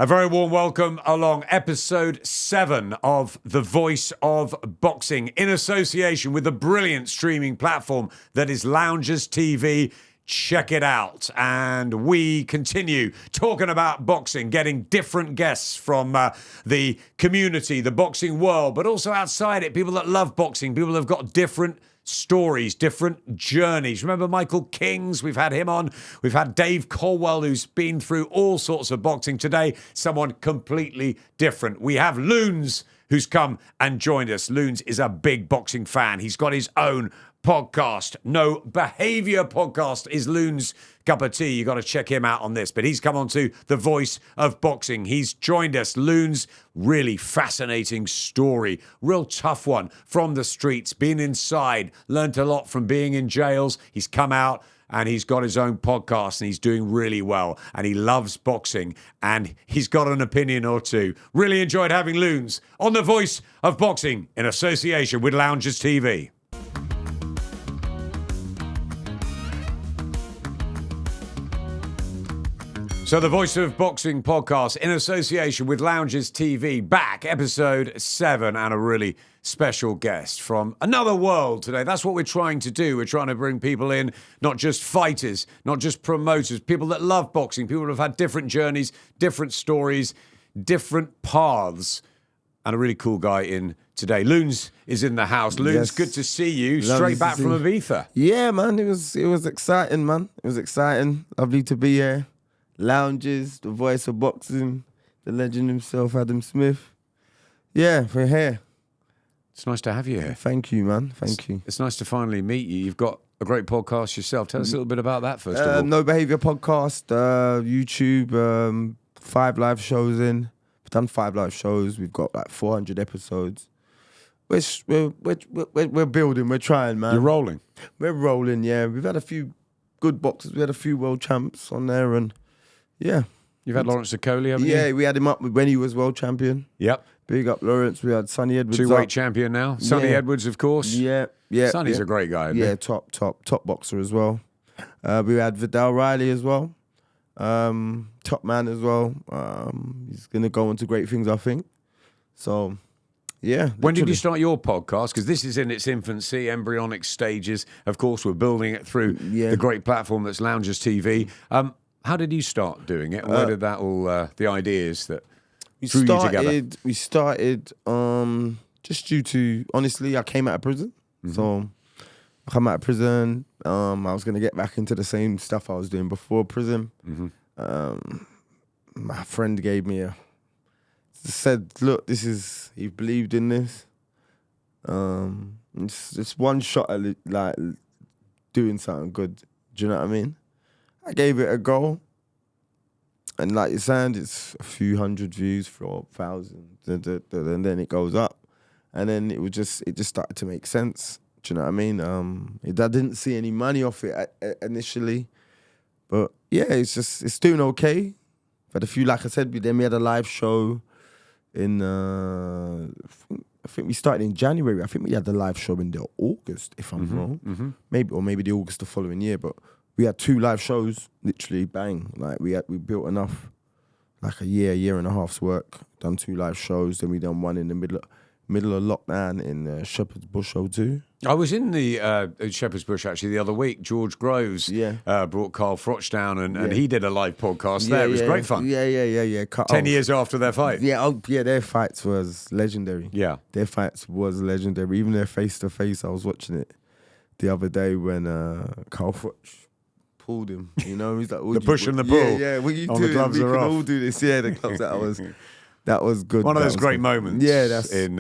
A very warm welcome along episode 7 of The Voice of Boxing in association with the brilliant streaming platform that is Loungers TV. Check it out. And we continue talking about boxing, getting different guests from the community, the boxing world, but also outside it, people that love boxing, people that have got different stories, different journeys. Remember Michael Kings? We've had him on. We've had Dave Colwell, who's been through all sorts of boxing. Today, someone completely different. We have Loons, who's come and joined us. Loons is a big boxing fan. He's got his own podcast. No Behaviour Podcast is Loons' cup of tea. You got to check him out on this. But he's come on to The Voice of Boxing. He's joined us. Loons, really fascinating story. Real tough one from the streets, being inside, learned a lot from being in jails. He's come out and he's got his own podcast and he's doing really well. And he loves boxing and he's got an opinion or two. Really enjoyed having Loons on The Voice of Boxing in association with Loungers TV. So the Voice of Boxing podcast in association with Loungers TV, back episode 7, and a really special guest from another world today. That's what we're trying to do. We're trying to bring people in, not just fighters, not just promoters, people that love boxing, people that have had different journeys, different stories, different paths, and a really cool guy in today. Loons is in the house. Loons, yes. Good to see you. Straight back from Ibiza. Yeah, man. It was exciting, man. It was exciting. Lovely to be here. Lounges, the voice of boxing, the legend himself, Adam Smith. Yeah, we're here. It's nice to have you here. Thank you, man. Thank you. It's nice to finally meet you. You've got a great podcast yourself. Tell us a little bit about that, first of all. No Behaviour Podcast, YouTube, 5 live shows in. We've done 5 live shows. We've got like 400 episodes. We're building. We're trying, man. You're rolling. We're rolling, yeah. We've had a few good boxers. We had a few world champs on there and... yeah. You've had Lawrence Okoli, haven't you? Yeah, we had him up when he was world champion. Yep. Big up Lawrence. We had Sonny Edwards. Two-weight champion now. Sonny Edwards, of course. Yeah. Sonny's a great guy, isn't he? Yeah, top boxer as well. We had Vidal Riley as well. Top man as well. He's going to go on to great things, I think. So... yeah. When did you start your podcast? Because this is in its infancy, embryonic stages. Of course, we're building it through the great platform that's Loungers TV. How did you start doing it? Where did that all, the ideas that drew you together? We started just due to, honestly, I came out of prison. Mm-hmm. So I came out of prison. I was going to get back into the same stuff I was doing before prison. Mm-hmm. My friend gave me said, look, he believed in this. It's one shot at like doing something good. Do you know what I mean? I gave it a go. And like you said, it's a few hundred views, 4,000. And then it goes up. And then it just started to make sense. Do you know what I mean? I didn't see any money off it initially. But yeah, it's doing okay. But a few, like I said, then we had a live show in I think we started in January. I think we had the live show in the August, if I'm wrong. Mm-hmm. Maybe the August the following year. But we had 2 live shows, literally bang. Like we built enough, like a year and a half's work. Done 2 live shows. Then we done one in the middle of lockdown in Shepherd's Bush O2. I was in the Shepherd's Bush actually the other week. George Groves brought Carl Froch down and he did a live podcast there. It was great fun. Yeah. 10 years after their fight. Yeah, their fights was legendary. Yeah. Their fights was legendary. Even their face-to-face, I was watching it the other day when Carl Froch pulled him. You know, he's like... the push and the pull. Yeah, what you doing? The gloves we are can off. all do this. Yeah, the gloves that was good. One of those great moments in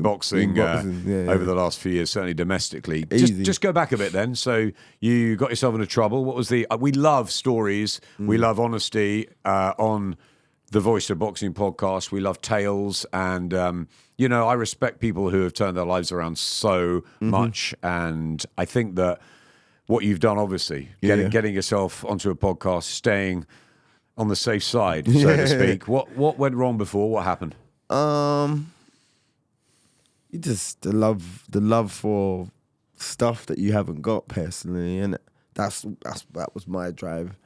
boxing, over the last few years, certainly domestically. Just go back a bit then. So you got yourself into trouble. What was we love stories. We love honesty on the Voice of Boxing podcast. We love tales. And, I respect people who have turned their lives around so much. And I think that what you've done, obviously, getting yourself onto a podcast, staying on the safe side, so to speak. What went wrong before? What happened? You just the love for stuff that you haven't got personally, and that was my drive.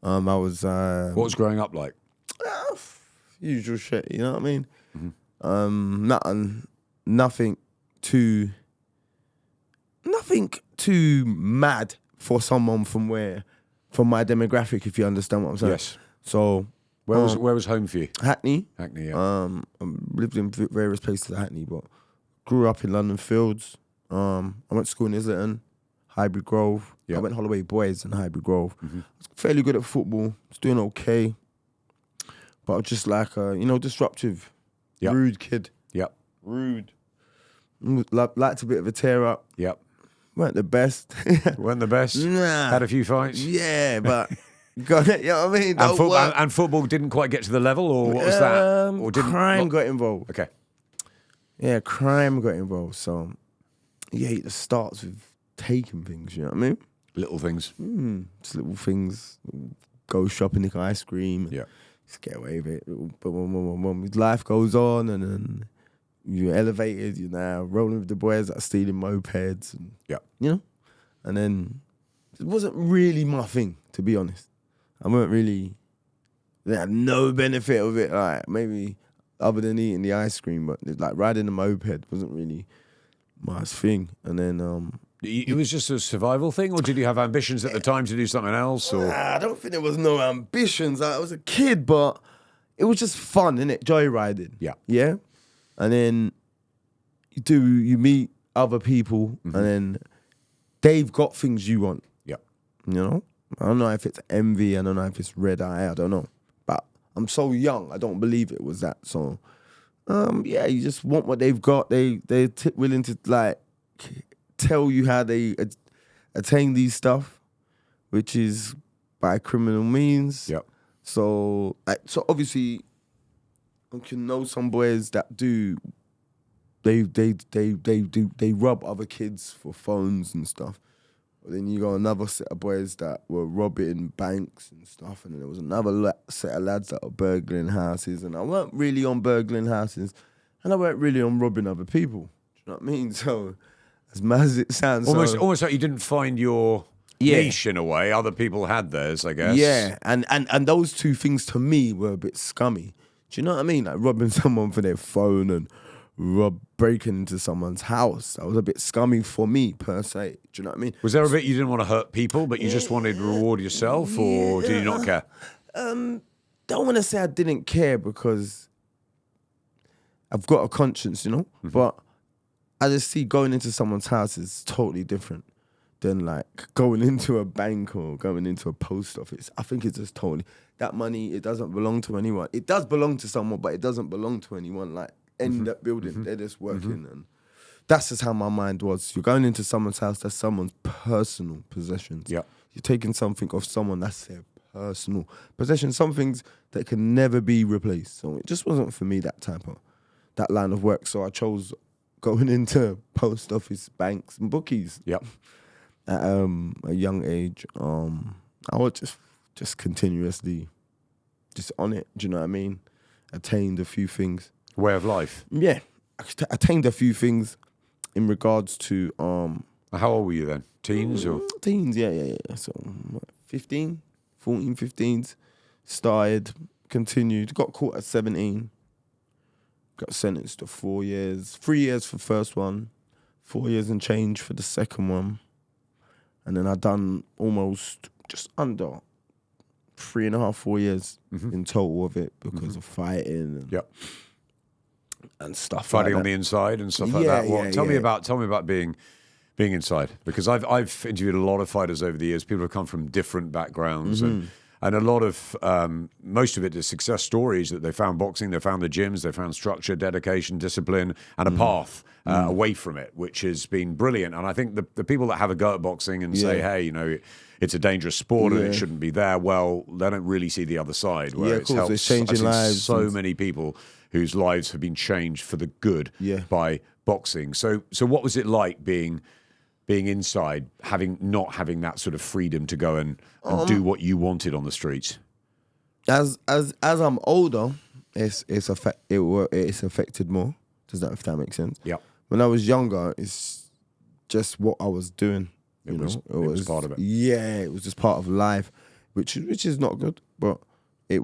I was. What was growing up like? Usual shit, you know what I mean? Nothing too mad for someone from my demographic, if you understand what I'm saying. Yes. So Where was home for you? Hackney. Hackney, yeah. Lived in various places at Hackney, but grew up in London Fields. I went to school in Islington, Highbury Grove. Yep. I went Holloway Boys in Highbury Grove. I was fairly good at football. I was doing okay. But I was just like a, disruptive, rude kid. Yep. Rude. Liked a bit of a tear up. Yep. Weren't the best. Weren't the best? Nah. Had a few fights? Yeah, but got it, you know what I mean? And football didn't quite get to the level, or what was that? Or crime got involved. Okay. Yeah, crime got involved. So, yeah, it starts with taking things, you know what I mean? Little things. Just little things. Go shopping, nick ice cream. Yeah. Just get away with it. But life goes on, and then you're elevated, you're now rolling with the boys that are stealing mopeds. And, and then it wasn't really my thing, to be honest. I had no benefit of it, like maybe other than eating the ice cream, but like riding a moped wasn't really my thing. And then it was just a survival thing, or did you have ambitions at the time to do something else? Or I don't think there was no ambitions. I was a kid, but it was just fun, innit? Joyriding. Yeah. And then you meet other people, and then they've got things you want. Yeah. You know? I don't know if it's envy, I don't know if it's red eye, I don't know. But I'm so young, I don't believe it was that. So, you just want what they've got. They're willing to, like, tell you how they attain these stuff, which is by criminal means. Yep. So obviously, I can know some boys that do. They rob other kids for phones and stuff. But then you got another set of boys that were robbing banks and stuff, and then there was another set of lads that were burgling houses. And I weren't really on burgling houses, and I weren't really on robbing other people. Do you know what I mean? So, as mad as it sounds, almost like you didn't find your niche in a way. Other people had theirs, I guess. Yeah, and those two things to me were a bit scummy. Do you know what I mean? Like robbing someone for their phone and breaking into someone's house. That was a bit scummy for me, per se. Do you know what I mean? Was there a bit you didn't want to hurt people, but you just wanted to reward yourself, or did you not care? Don't want to say I didn't care, because I've got a conscience, you know? But I just see going into someone's house is totally different than like going into a bank or going into a post office. I think it's just totally, that money, it doesn't belong to anyone. It does belong to someone, but it doesn't belong to anyone. Like, in that building, they're just working, and that's just how my mind was. You're going into someone's house, that's someone's personal possessions. Yeah. You're taking something off someone, that's their personal possession. Some things that can never be replaced. So it just wasn't for me, that line of work. So I chose going into post office, banks, and bookies. Yep. At a young age. I was just continuously just on it. Do you know what I mean? Attained a few things. Way of life. Yeah, attained a few things in regards to How old were you then? Teens or? Teens, yeah. So 14, 15s. Started, continued, got caught at 17. Got sentenced to 4 years. 3 years for the first one, 4 years and change for the second one. And then I done almost just under 3.5, 4 years in total of it because of fighting and stuff. Fighting like on that. the inside and stuff like that. Well, tell me about being inside, because I've interviewed a lot of fighters over the years. People have come from different backgrounds and a lot of most of it is success stories that they found boxing, they found the gyms, they found structure, dedication, discipline, and a path away from it, which has been brilliant. And I think the people that have a go at boxing and say, hey, you know, it's a dangerous sport and it shouldn't be there, well, they don't really see the other side where it's helped changing lives. So many people whose lives have been changed for the good by boxing. So what was it like being inside, not having that sort of freedom to go and do what you wanted on the streets? As I'm older, it's affected more. Does that, if that makes sense? Yeah. When I was younger, it's just what I was doing. It was part of it. Yeah, it was just part of life, which is not good. But It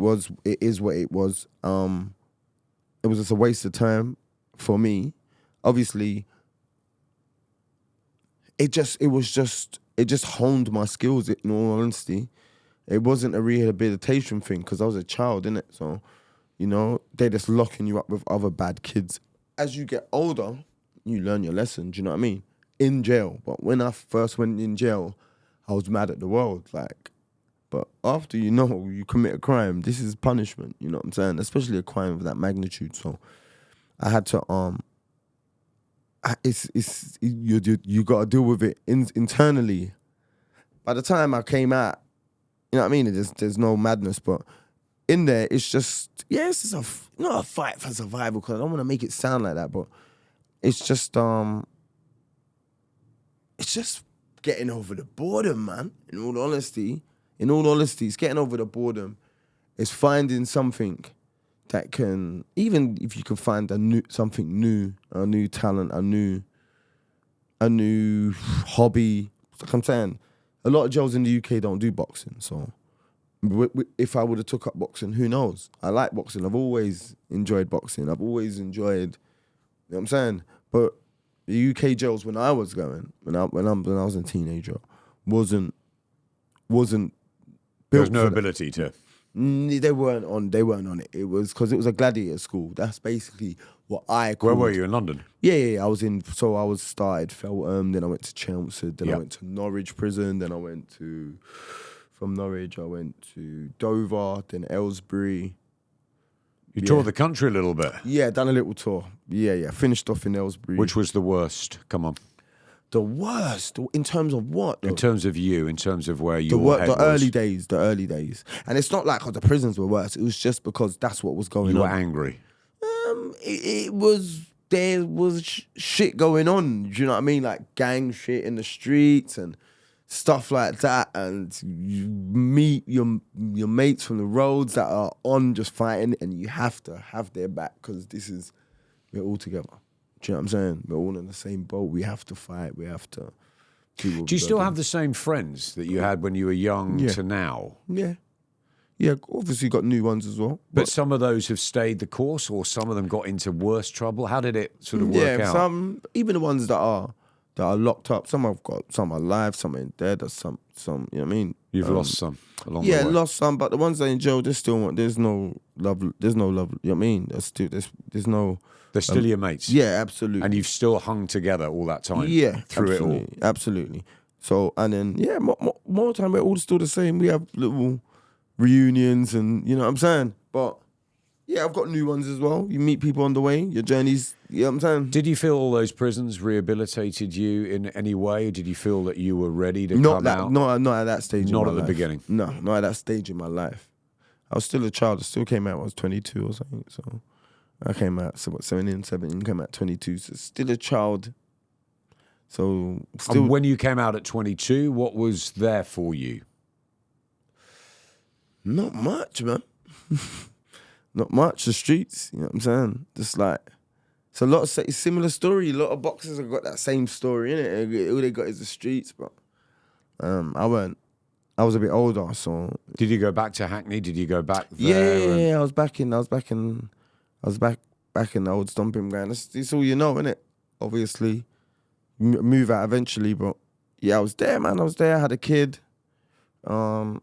is what it was. It was just a waste of time for me. Obviously, it just honed my skills, in all honesty. It wasn't a rehabilitation thing because I was a child, innit? So, you know, they're just locking you up with other bad kids. As you get older, you learn your lesson, do you know what I mean? In jail. But when I first went in jail, I was mad at the world, like. But after you commit a crime, this is punishment, you know what I'm saying? Especially a crime of that magnitude. So I had to you got to deal with it internally. By the time I came out, you know what I mean? There's no madness, but in there, it's just not a fight for survival, because I don't want to make it sound like that, but it's just getting over the boredom, man. In all honesty, it's getting over the boredom. It's finding something that can, even if you can find something new, a new talent, a new hobby. Like I'm saying, a lot of jails in the UK don't do boxing, so if I would have took up boxing, who knows? I like boxing. I've always enjoyed boxing. I've always enjoyed, you know what I'm saying? But the UK jails when I was going, when I was a teenager, wasn't built. There was no ability to. They weren't on it. It was because it was a gladiator school. That's basically what I called. Where were you, in London? Yeah. I was started Feltham, then I went to Chelmsford, then I went to Norwich prison, then from Norwich I went to Dover, then Aylesbury. You toured the country a little bit. Yeah, done a little tour. Yeah. Finished off in Aylesbury. Which was the worst? Come on. The worst in terms of what? Though? In terms of you, in terms of where you were. The early days. And it's not like the prisons were worse. It was just because that's what was going on. You were angry. There was shit going on. Do you know what I mean? Like gang shit in the streets and stuff like that. And you meet your mates from the roads that are on just fighting, and you have to have their back because we're all together. Do you know what I'm saying? We're all in the same boat. We have to fight. We have to do what Do you still have the same friends that you had when you were young to now? Yeah. Yeah, obviously got new ones as well. But some of those have stayed the course, or some of them got into worse trouble. How did it sort of work out? Some, even the ones that are locked up, some are alive, some are dead, or some, you know what I mean? You've lost some along the way. Lost some, but the ones that are in jail, there's no love, you know what I mean? There's no... They're still your mates. Yeah, absolutely. And you've still hung together all that time. Yeah, through it all. Absolutely. So, and then more time we're all still the same. We have little reunions, and you know what I'm saying. But yeah, I've got new ones as well. You meet people on the way. Your journeys. You know what I'm saying. Did you feel all those prisons rehabilitated you in any way? Or did you feel that you were ready to come out? Not at that stage. Not in my at the life. beginning. No, not at that stage in my life. I was still a child. I still came out when I was 22 or something. So. I came out, 17, came out 22, so still a child. So still. And when you came out at 22, what was there for you? Not much, man. Not much. The streets, you know what I'm saying? Just like, it's a lot of similar story. A lot of boxers have got that same story, innit? All they got is the streets, but I was a bit older, so. Did you go back to Hackney? Did you go back there? Yeah, I was back in the old stomping ground. That's all you know, innit? Obviously, move out eventually, but yeah, I was there, man. I was there. I had a kid. Did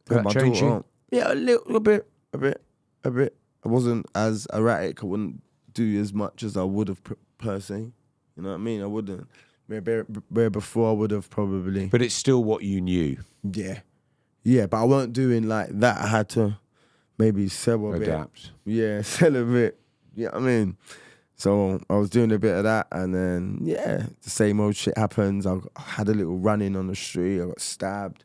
that change you? Yeah, a little bit. I wasn't as erratic. I wouldn't do as much as I would have per se. You know what I mean? I wouldn't. Where before I would have probably. But it's still what you knew. Yeah, but I weren't doing like that. I had to maybe sell a bit. Adapt. Yeah, sell a bit. You know what I mean? So I was doing a bit of that, and then, the same old shit happens. I had a little run-in on the street. I got stabbed.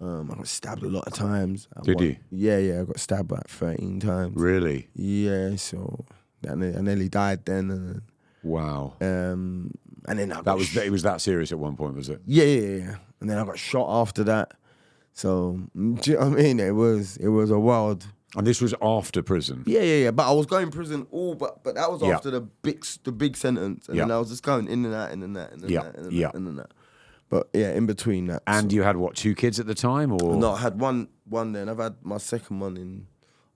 I got stabbed a lot of times. Did you? Yeah, I got stabbed like 13 times. Really? Yeah, so I nearly died then. And, wow. And then it was that serious at one point, was it? Yeah. And then I got shot after that. So, do you know what I mean? It was a wild... And this was after prison? Yeah. But I was going to prison but that was after the big sentence. And then I was just going in and out. But yeah, in between that. And you had what, 2 kids at the time, or No, I had one then. I've had my second one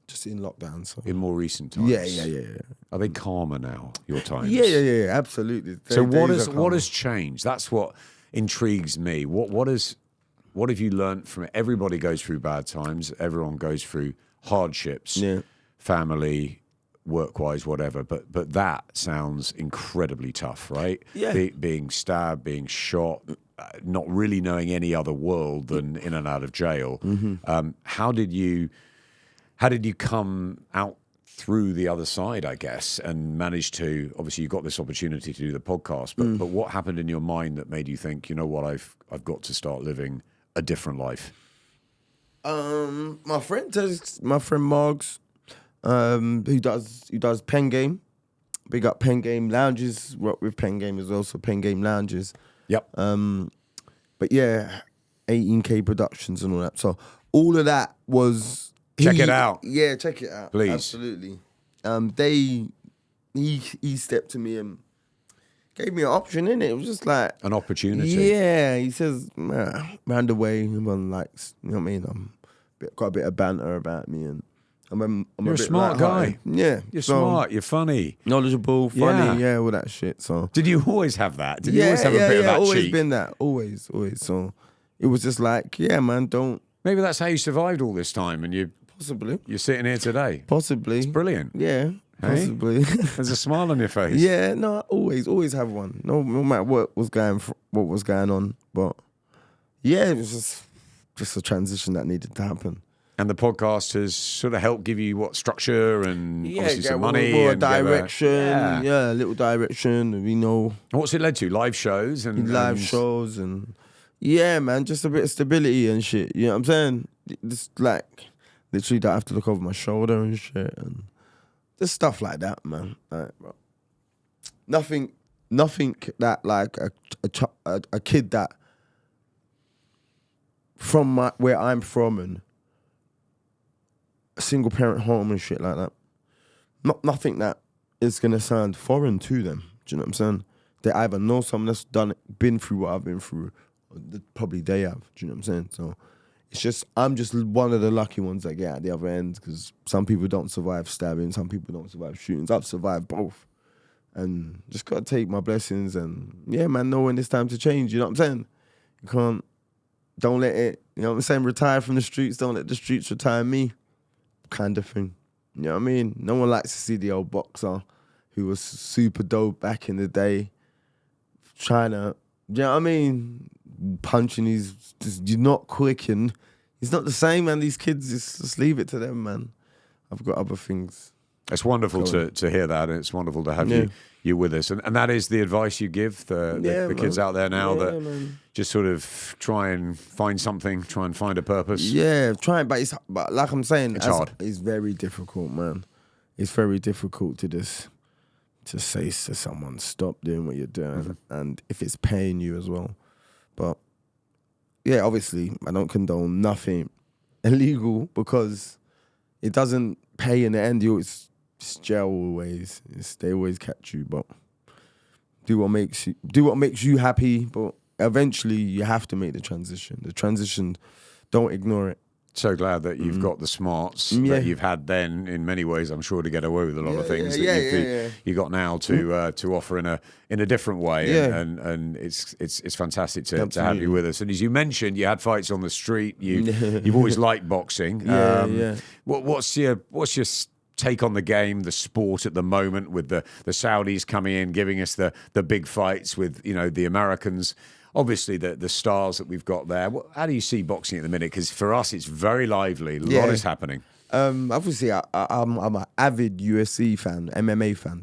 just in lockdown. So in more recent times? Yeah. Are they calmer now? Your times? Yeah, absolutely. So what has changed? That's what intrigues me. What have you learnt from it? Everybody goes through bad times. Everyone goes through hardships. Yeah. Family, work-wise, whatever. But that sounds incredibly tough, right? Yeah. Being stabbed, being shot, not really knowing any other world than in and out of jail. Mm-hmm. How did you come out through the other side, I guess, and manage to, obviously you got this opportunity to do the podcast, but what happened in your mind that made you think, you know what, I've got to start living a different life? My friend Moggs, who does Pen Game, big up Pen Game Lounges, work with Pen Game as well, so Pen Game Lounges. Yep. But yeah, 18K Productions and all that. So all of that was... Check it out. Yeah, check it out. Please. Absolutely. He stepped to me and gave me an option, innit? It was just like... An opportunity. Yeah, he says, round the way, everyone likes, you know what I mean? Got a bit of banter about me, and You're a smart guy. Yeah. You're smart, you're funny. Knowledgeable, funny, yeah, all that shit. So Did you always have that? Did you always have a bit of that always cheek? been that. Always. So it was just like, yeah, man, don't... Maybe that's how you survived all this time, and Possibly. you're sitting here today. Possibly. It's brilliant. Yeah, Hey? possibly. There's a smile on your face. Yeah, no, I always have one. No matter what was going on. But yeah, it was just a transition that needed to happen. And the podcast has sort of helped give you what, structure and obviously some money more and direction. yeah. A little direction. We know And what's it led to? Live shows and shows and yeah, man, just a bit of stability and shit. You know what I'm saying? Just like literally don't have to look over my shoulder and shit and just stuff like that, man. Like, bro. Nothing that like a kid that from where I'm from and a single parent home and shit like that. Nothing that is gonna sound foreign to them. Do you know what I'm saying? They either know someone that's been through what I've been through, or probably they have. Do you know what I'm saying? So it's just I'm just one of the lucky ones that get at the other end, because some people don't survive stabbing, some people don't survive shootings. I've survived both, and just gotta take my blessings and yeah, man, know when it's time to change. You know what I'm saying? Don't let it. You know what I'm saying? Retire from the streets. Don't let the streets retire me. Kind of thing. You know what I mean? No one likes to see the old boxer who was super dope back in the day trying to, you know what I mean? Punching you're not quick and it's not the same, man. These kids, just leave it to them, man. I've got other things. It's wonderful to hear that, and it's wonderful to have you with us. And that is the advice you give the kids out there now, man. Just sort of try and find something, try and find a purpose. Yeah, but like I'm saying, it's hard. It's very difficult, man. It's very difficult to say to someone, stop doing what you're doing, and if it's paying you as well. But yeah, obviously, I don't condone nothing illegal because it doesn't pay in the end. It's jail always. They always catch you, but do what makes you happy. But eventually, you have to make the transition. Don't ignore it. So glad that you've got the smarts that you've had then. In many ways, I'm sure, to get away with a lot of things that you got now to offer in a different way. Yeah. And it's fantastic to have you with us. And as you mentioned, you had fights on the street. You've always liked boxing. What's your take on the game, the sport at the moment, with the Saudis coming in, giving us the big fights with the Americans? Obviously, the stars that we've got there. How do you see boxing at the minute? Because for us, it's very lively. A lot is happening. Obviously, I'm an avid UFC fan, MMA fan.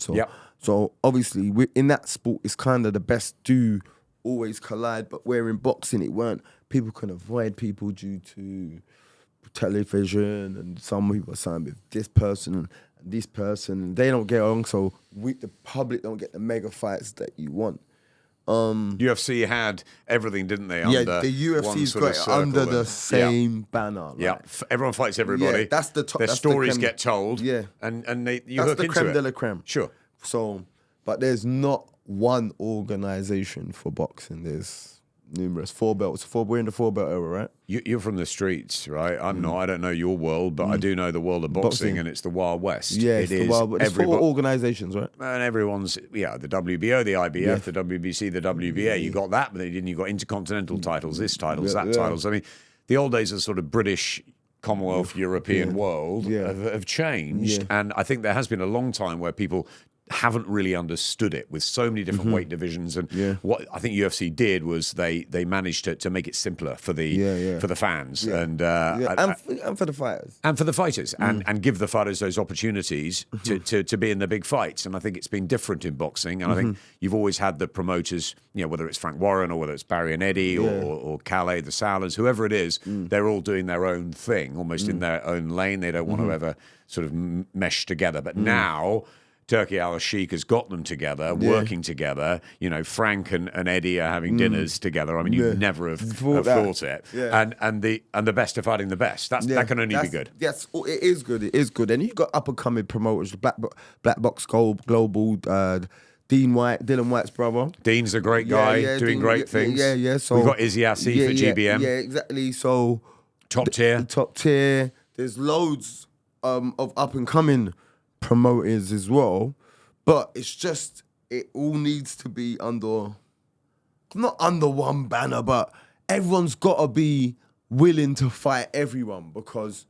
So obviously, in that sport, it's kind of the best do always collide. But where in boxing, it weren't. People can avoid people due to television, and some people are signed with this person and this person, and they don't get along. So the public don't get the mega fights that you want. UFC had everything, didn't they? Yeah, the UFC's got it under the same banner. Yeah, everyone fights everybody. Yeah, that's the top. Their stories get told. Yeah, and you that's hook the into creme it. de la creme. Sure. So, but there's not one organization for boxing. There's Numerous 4 belts. We're in the 4 belt era, right? You're from the streets, right? I'm not. I don't know your world, but I do know the world of boxing, and it's the Wild West. Yeah, it's the Wild West. It's 4 organisations, right? And everyone's, the WBO, the IBF, the WBC, the WBA. You got that, but then you got intercontinental titles, this titles, that titles. I mean, the old days of sort of British, Commonwealth, European world have changed. And I think there has been a long time where people haven't really understood it with so many different weight divisions. And what I think UFC did was they managed to make it simpler for the fans and for the fighters. And for the fighters, and give the fighters those opportunities to be in the big fights. And I think it's been different in boxing. And I think you've always had the promoters, whether it's Frank Warren or whether it's Barry and Eddie or Calais, the Sowlers, whoever it is, they're all doing their own thing, almost in their own lane. They don't want to ever sort of mesh together. But now Turki Al-Sheikh has got them together, working together. Frank and Eddie are having dinners together. I mean, you'd never have thought it. Yeah. And the best are fighting the best. That can only be good. Yes, it is good. It is good. And you've got up and coming promoters, Black Box Global, Dylan White's brother. Dean's a great guy, doing great things. Yeah. So we've got Izzy Assi for GBM. Yeah, exactly. So top tier. There's loads of up and coming promoters as well, but it's just it all needs to be not under one banner, but everyone's got to be willing to fight everyone, because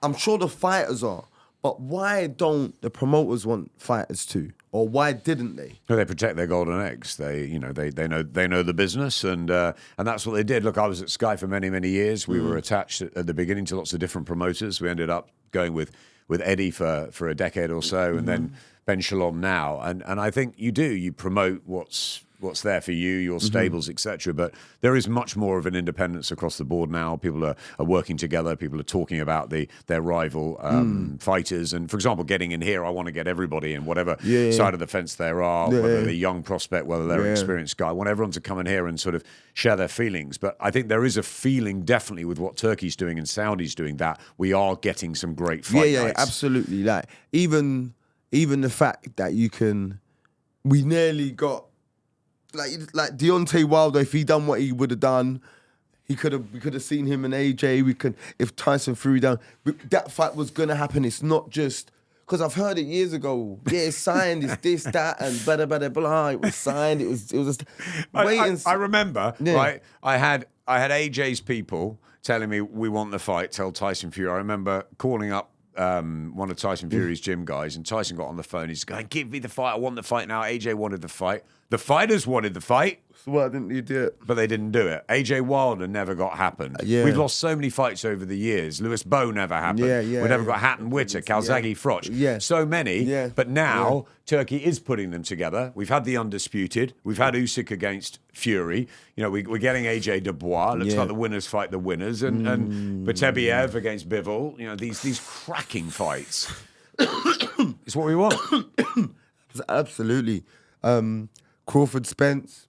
I'm sure the fighters are, but why don't the promoters want fighters to, or why didn't they? No, they protect their golden eggs. They know the business, and that's what they did. Look, I was at Sky for many years. We were attached at the beginning to lots of different promoters. We ended up going with Eddie for a decade or so, and then Ben Shalom now. And I think you promote what's there for you, your stables, etc. But there is much more of an independence across the board now. People are working together. People are talking about their rival fighters. And for example, getting in here, I want to get everybody in, whatever side of the fence there are, whether they're a young prospect, whether they're an experienced guy. I want everyone to come in here and sort of share their feelings. But I think there is a feeling definitely with what Turkey's doing and Saudi's doing that we are getting some great fight nights. Absolutely. Like even the fact that we nearly got like Deontay Wilder, if he done what he would have done, we could have seen him and AJ. If Tyson Fury done, that fight was gonna happen. It's not just because I've heard it years ago. Yeah, it's signed. It's this, that, and blah blah blah. It was signed. It was just. I remember. Right, I had AJ's people telling me we want the fight. Tell Tyson Fury. I remember calling up one of Tyson Fury's gym guys, and Tyson got on the phone. He's going, "Give me the fight. I want the fight now." AJ wanted the fight. The fighters wanted the fight. So why didn't you do it? But they didn't do it. AJ Wilder never happened. We've lost so many fights over the years. Lewis Bowe never happened. We never got Hatton Witter, Calzaghe Froch. So many. But now Turkey is putting them together. We've had the Undisputed. We've had Usyk against Fury. We're getting AJ Dubois. Looks like the winners fight the winners. And Batebiev against Bivol. These cracking fights. It's what we want. Absolutely. Crawford Spence,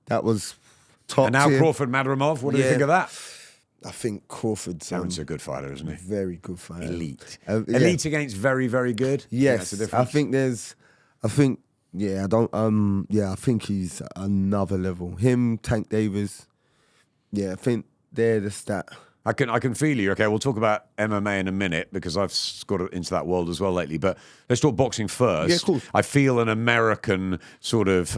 that was top And now tier. Crawford Madrimov, what do you think of that? I think Crawford's Sounds a good fighter, isn't he? Very good fighter. Elite. Elite against very, very good? Yes. I think he's another level. Him, Tank Davis, I think they're the stat. I can feel you. Okay, we'll talk about MMA in a minute because I've got into that world as well lately. But let's talk boxing first. Yeah, of course. I feel an American sort of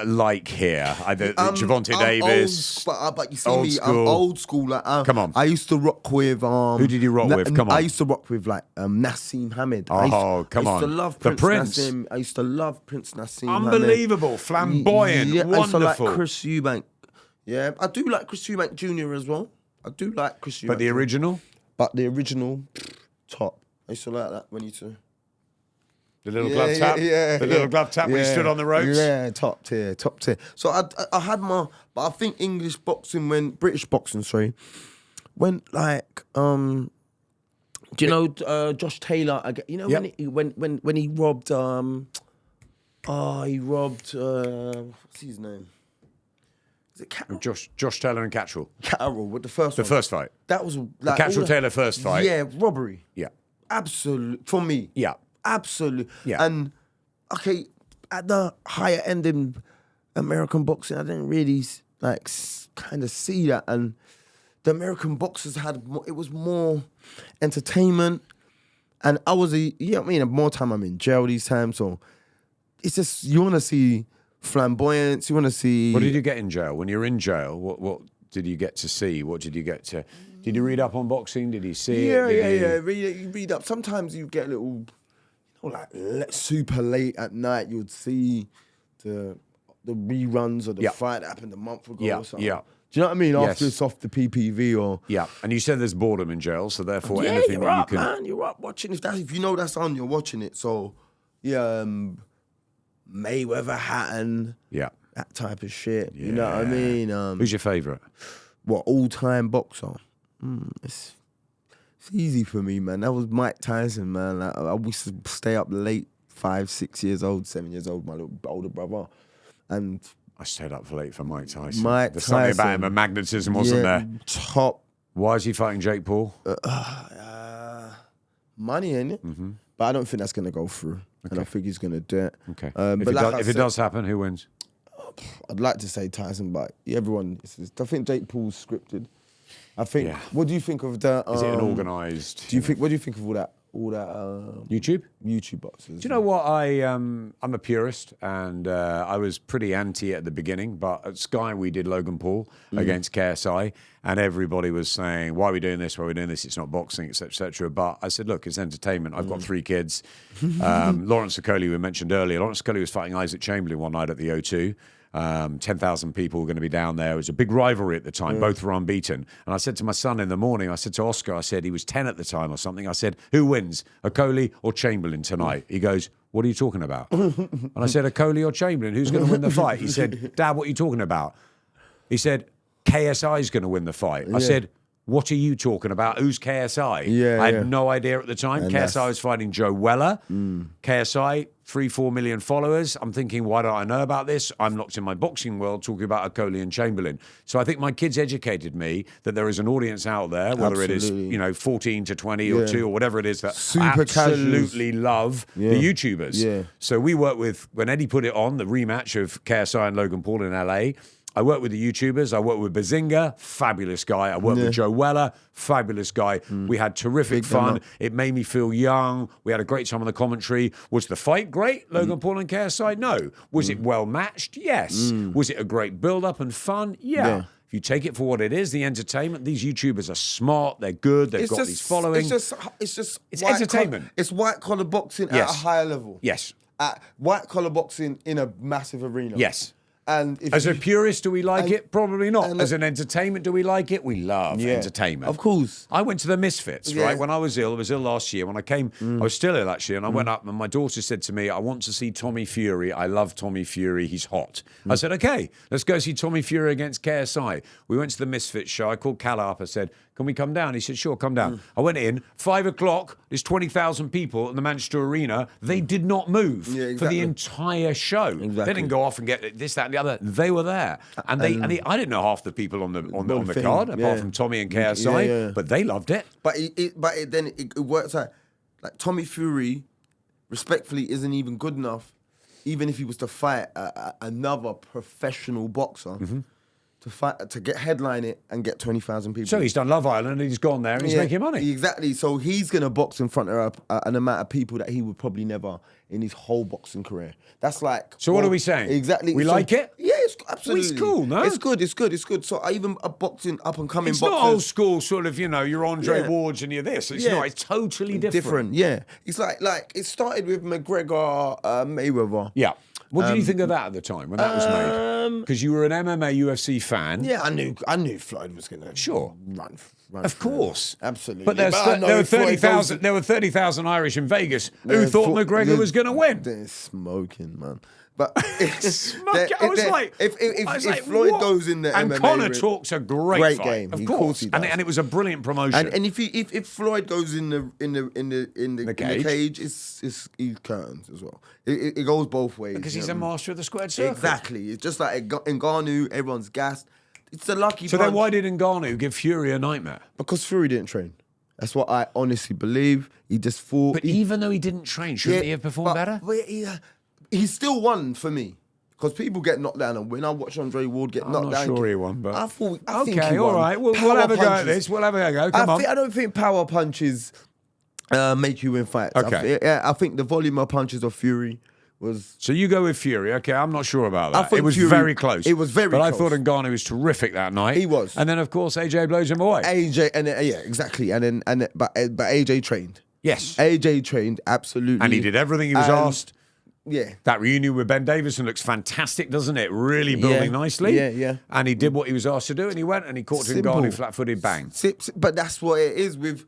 like here. Javonte Davis. But you see old me, school. I'm old school. Like, Come on. I used to rock with. Who did you rock with? Come on. I used to rock with Nassim Hamed. Oh, come on. I used to love The Prince Prince. Nassim. I used to love Prince Nassim. Unbelievable, flamboyant, Yeah, wonderful. I used to like Chris Eubank. Yeah, I do like Chris Eubank Jr. as well. I do like Chris Eubank. But the original? But the original, top. I used to like that when you two. The little glove tap? The little glove tap when he stood on the ropes? Yeah, top tier. So I had but I think British boxing, went like, do you know Josh Taylor? When he robbed, what's his name? Is it Catterall? Josh Taylor and Catterall. Catterall with the first one. The first fight. That was The like Catterall-Taylor first fight. Yeah, robbery. Yeah. Absolute for me. Yeah. Absolute. Yeah. And okay, at the higher end in American boxing, I didn't really like kind of see that. And the American boxers it was more entertainment. And I was more time I'm in jail these times. So it's just, you want to see flamboyance, you want to see... What did you get in jail? When you're in jail, what did you get to see? What did you get to... Did you read up on boxing? Did you see it? Yeah. You read up. Sometimes you get a little, super late at night, you'd see the reruns of the fight that happened a month ago or something. Yeah. Do you know what I mean? After it's off the PPV or... Yeah, and you said there's boredom in jail, so therefore anything that you can... man, you're up watching. If you know that's on, you're watching it. So, Mayweather, Hatton, that type of shit. Yeah. You know what I mean? Who's your favourite? What, all-time boxer? It's easy for me, man. That was Mike Tyson, man. I used to stay up late, 5, 6 years old, 7 years old, my little older brother. And... I stayed up for late for Mike Tyson. There's something about him, a magnetism, wasn't there? Top. Why is he fighting Jake Paul? Money, ain't it? Mm-hmm. But I don't think that's going to go through. Okay. And I think he's going to do it. Okay. If it does happen, who wins? I'd like to say Tyson, but everyone... I think Jake Paul's scripted. I think... Yeah. What do you think of that? Is it an organised... What do you think of all that YouTube boxes? Do you know what? I'm a purist, and I was pretty anti at the beginning, but at Sky we did Logan Paul against KSI, and everybody was saying, why are we doing this? Why are we doing this? It's not boxing, etc., etc. But I said, look, it's entertainment. I've got 3 kids. Lawrence Okoli, we mentioned earlier. Lawrence Okoli was fighting Isaac Chamberlain one night at the O2. 10,000 people were going to be down there. It was a big rivalry at the time. Both were unbeaten. And I said to my son in the morning, I said to Oscar, I said, he was 10 at the time or something. I said, who wins, Okoli or Chamberlain tonight? He goes, what are you talking about? And I said, Okoli or Chamberlain? Who's going to win the fight? He said, Dad, what are you talking about? He said, KSI is going to win the fight. I said, what are you talking about? Who's KSI? I had no idea at the time. And KSI was fighting Joe Weller. KSI, 3-4 million followers. I'm thinking, why don't I know about this? I'm locked in my boxing world talking about Okoli and Chamberlain. So I think my kids educated me that there is an audience out there, whether it is 14 to 20 or 2 or whatever it is, that super absolutely love the YouTubers. Yeah. So we worked with, when Eddie put it on, the rematch of KSI and Logan Paul in LA, I worked with the YouTubers. I worked with Bazinga, fabulous guy. I worked with Joe Weller, fabulous guy. We had terrific fun. It made me feel young. We had a great time on the commentary. Was the fight great, Logan Paul and KSI? No. Was it well matched? Yes. Was it a great build-up and fun? Yeah. If you take it for what it is, the entertainment, these YouTubers are smart, they're good, they've got these following. It's entertainment. It's white-collar boxing at a higher level. Yes. At white-collar boxing in a massive arena. Yes. And as a purist, do we like it? Probably not. As an entertainment, do we like it? We love entertainment. Of course. I went to the Misfits, right? When I was ill last year. When I came, I was still ill actually, and I went up and my daughter said to me, I want to see Tommy Fury. I love Tommy Fury. He's hot. I said, okay, let's go see Tommy Fury against KSI. We went to the Misfits show. I called Cal up. I said, can we come down? He said, sure, come down. I went in, 5 o'clock, there's 20,000 people in the Manchester Arena. They did not move for the entire show. They didn't go off and get this, that, and the other. They were there. And I didn't know half the people on the card, apart from Tommy and KSI, but they loved it. But it works out. Like Tommy Fury, respectfully, isn't even good enough, even if he was to fight another professional boxer. To get headline it and get 20,000 people. So he's done Love Island and he's gone there and he's making money. Exactly. So he's going to box in front of an amount of people that he would probably never in his whole boxing career. That's like... So what are we saying? Exactly. We like it? Yeah, it's absolutely. It's cool, no? It's good. So even a boxing, up and coming it's boxers... It's not old school sort of, you're Andre Wards and you're this. It's not. It's totally different. Yeah. It's like it started with McGregor, Mayweather. Yeah. What did you think of that at the time when that was made? Because you were an MMA UFC fan. Yeah, I knew Floyd was going to run. Of course, absolutely. But there were 30,000. There were 30,000 Irish in Vegas who thought McGregor was going to win. They're smoking, man. But I was like, if Floyd goes in the and MMA Conor talks a great fight, game, of course, he and it was a brilliant promotion. And if Floyd goes in the cage, it's curtains as well. It goes both ways because he's a master of the squared circle. Exactly. It's just like Ngannou, everyone's gassed. It's a lucky. So then, why did Ngannou give Fury a nightmare? Because Fury didn't train. That's what I honestly believe. He just fought. But even though he didn't train, shouldn't he have performed better? But he still won for me. Because people get knocked down, and when I watch Andre Ward get knocked down, I'm not sure he won, but I think okay, he won. all right. We'll have a go at this. We'll have a go. Come on. I don't think power punches make you win fights. Okay. I think the volume of punches of Fury was. So you go with Fury. Okay, I'm not sure about that. I think It was Fury- very close. it was very But I close. thought Ngannou was terrific that night. He was. And then, of course, AJ blows him away. AJ exactly, but AJ trained. Yes. AJ trained absolutely, And he did everything he was asked. Yeah. That reunion with Ben Davison looks fantastic, doesn't it? Really building nicely. Yeah. And he did what he was asked to do, and he went and he caught Ngannou flat-footed, bang. But that's what it is with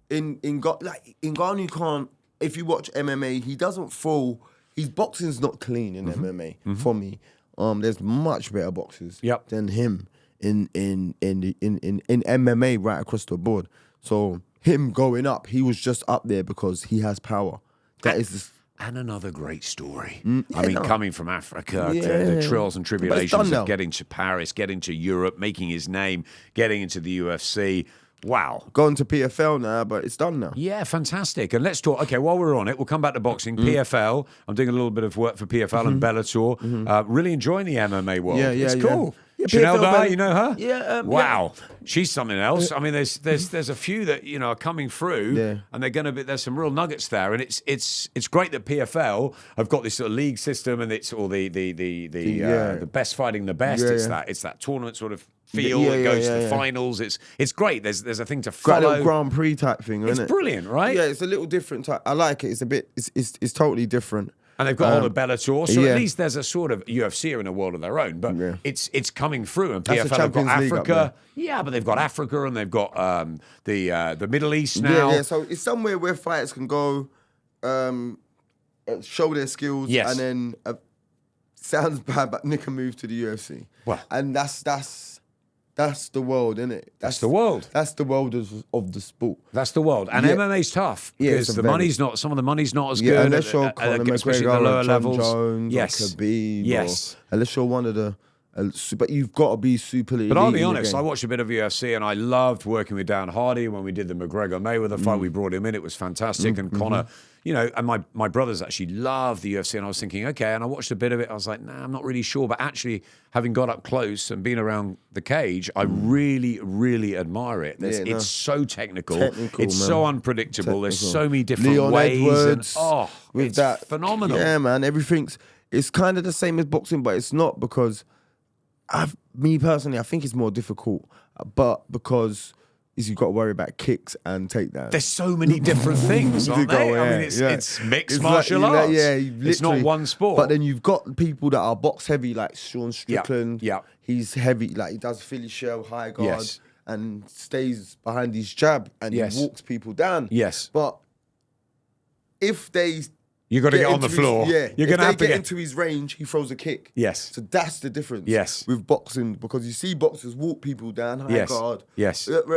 Ngannou can't. If you watch MMA, he doesn't fall. His boxing's not clean in MMA for me. There's much better boxers than him in MMA right across the board. So him going up, he was just up there because he has power. That is the. And another great story. Yeah, coming from Africa to the trials and tribulations of getting to Paris, getting to Europe, making his name, getting into the UFC. Wow. Going to PFL now, but it's done now. Yeah, fantastic. And let's talk. Okay, while we're on it, we'll come back to boxing. PFL. I'm doing a little bit of work for PFL and Bellator. Really enjoying the MMA world. Yeah, it's yeah. cool. Yeah, Chanel PFL Dye, you know her? Yeah. Wow, she's something else. I mean, there's a few that are coming through, and they're going to be. There's some real nuggets there, and it's great that PFL have got this sort of league system, and it's all the best fighting the best. It's that tournament sort of feel. It goes to the finals. It's great. There's a thing to follow. Got a little Grand Prix type thing, isn't it? It's brilliant, right? Yeah, it's a little different type. I like it. It's a bit. It's totally different. And they've got all the Bellator, so at least there's a sort of UFC are in a world of their own. But it's coming through, and That's the PFL have got Champions League up Africa. Yeah, but they've got Africa, and they've got the Middle East now. Yeah. So it's somewhere where fighters can go, show their skills, and then sounds bad, but nick a move to the UFC. Well, and that's the world, isn't it? That's the world. That's the world of the sport. That's the world. And MMA's tough because some of the money's not as good. Unless you're Conor especially McGregor at the lower or John levels. Jones or Khabib. Unless you're one of the... But you've got to be super elite. But I'll be honest, I watched a bit of UFC and I loved working with Dan Hardy when we did the McGregor-Mayweather fight. We brought him in. It was fantastic. And Conor, and my brothers actually loved the UFC. And I was thinking, okay. And I watched a bit of it. I was like, nah, I'm not really sure. But actually, having got up close and been around the cage, I really, really admire it. It's so technical. It's so unpredictable. There's so many different Leon ways. Edwards, It's phenomenal. Yeah, man. It's kind of the same as boxing, but it's not because... me personally, I think it's more difficult, but because you've got to worry about kicks and takedowns. There's so many different things, aren't they? I mean, it's mixed martial arts. It's not one sport. But then you've got people that are box heavy, like Sean Strickland. Yeah. He's heavy, like he does Philly shell, high guard, and stays behind his jab and he walks people down. Yes. But if they... You've got to get on the floor. You're going to have to get into his range, he throws a kick. Yes. So that's the difference. Yes. With boxing, because you see boxers walk people down, high guard. Yes. And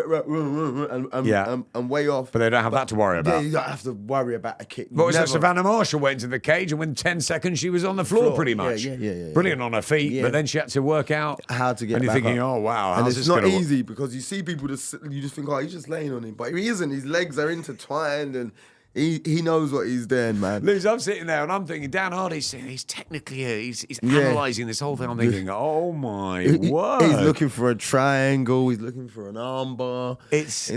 way off. But they don't have that to worry about. Yeah, you don't have to worry about a kick. What was that? Savannah Marshall went into the cage and within 10 seconds she was on the floor pretty much. Yeah. Brilliant on her feet, but then she had to work out how to get and you're back thinking, up. oh, wow. And how's it's this not gonna easy because you see people, you just think, oh, he's just laying on him. But he isn't. His legs are intertwined and he knows what he's doing, man. Liz, I'm sitting there and I'm thinking, Dan Hardy's saying he's technically he's analysing this whole thing. I'm thinking, oh my word. He's looking for a triangle. He's looking for an armbar. It's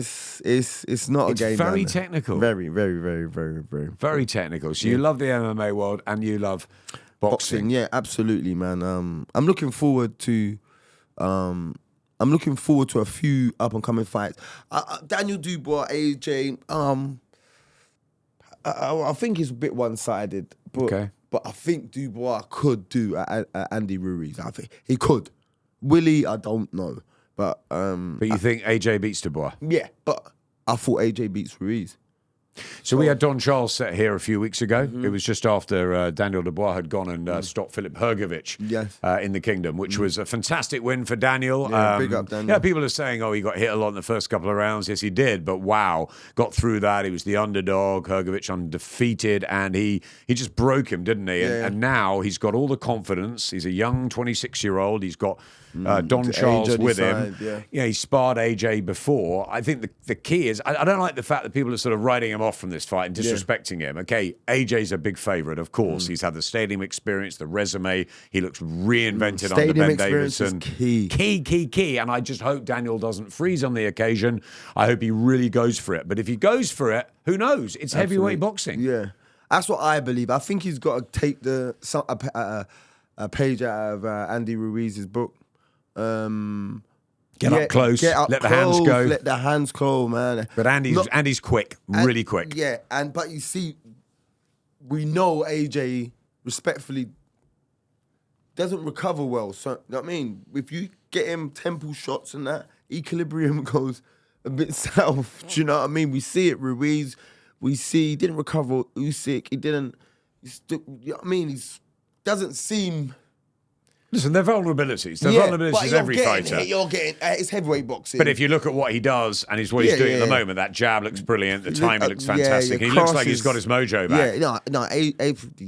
not a game. It's very technical. Very, very, very, very, very. Very technical. So you love the MMA world and you love boxing. Yeah, absolutely, man. I'm looking forward to a few up and coming fights. Daniel Dubois, AJ. I think it's a bit one-sided, but I think Dubois could do Andy Ruiz. I think he could. Willie, I don't know, but you think AJ beats Dubois? Yeah, but I thought AJ beats Ruiz. So we had Don Charles set here a few weeks ago. It was just after Daniel Dubois had gone and stopped Philip Hrgovic in the Kingdom, which was a fantastic win for Daniel. Yeah, big up Daniel. Yeah, people are saying, oh, he got hit a lot in the first couple of rounds. Yes, he did. But wow, got through that. He was the underdog, Hrgovic undefeated, and he just broke him, didn't he? And now he's got all the confidence. He's a young 26-year-old. He's got Don Charles with him. Yeah, he sparred AJ before. I think the key is, I don't like the fact that people are sort of writing him off from this fight and disrespecting him. Okay, AJ's a big favourite, of course. He's had the stadium experience, the resume. He looks reinvented under Ben Davidson. Key. And I just hope Daniel doesn't freeze on the occasion. I hope he really goes for it. But if he goes for it, who knows? It's heavyweight boxing. Yeah. That's what I believe. I think he's got to take a page out of Andy Ruiz's book. Get up close, let the hands go. Let the hands go, man. But Andy's quick, really quick. Yeah, but you see, we know AJ respectfully doesn't recover well. So, you know what I mean? If you get him temple shots and that, equilibrium goes a bit south. Do you know what I mean? We see it, Ruiz. We see he didn't recover Usyk. He didn't. You know what I mean? He doesn't seem. Listen, they're vulnerabilities. They're vulnerabilities of every fighter. You're getting it's heavyweight boxing. But if you look at what he does and what he's doing at the moment, that jab looks brilliant. The timing looks fantastic. He looks like he's got his mojo back. Yeah, no, you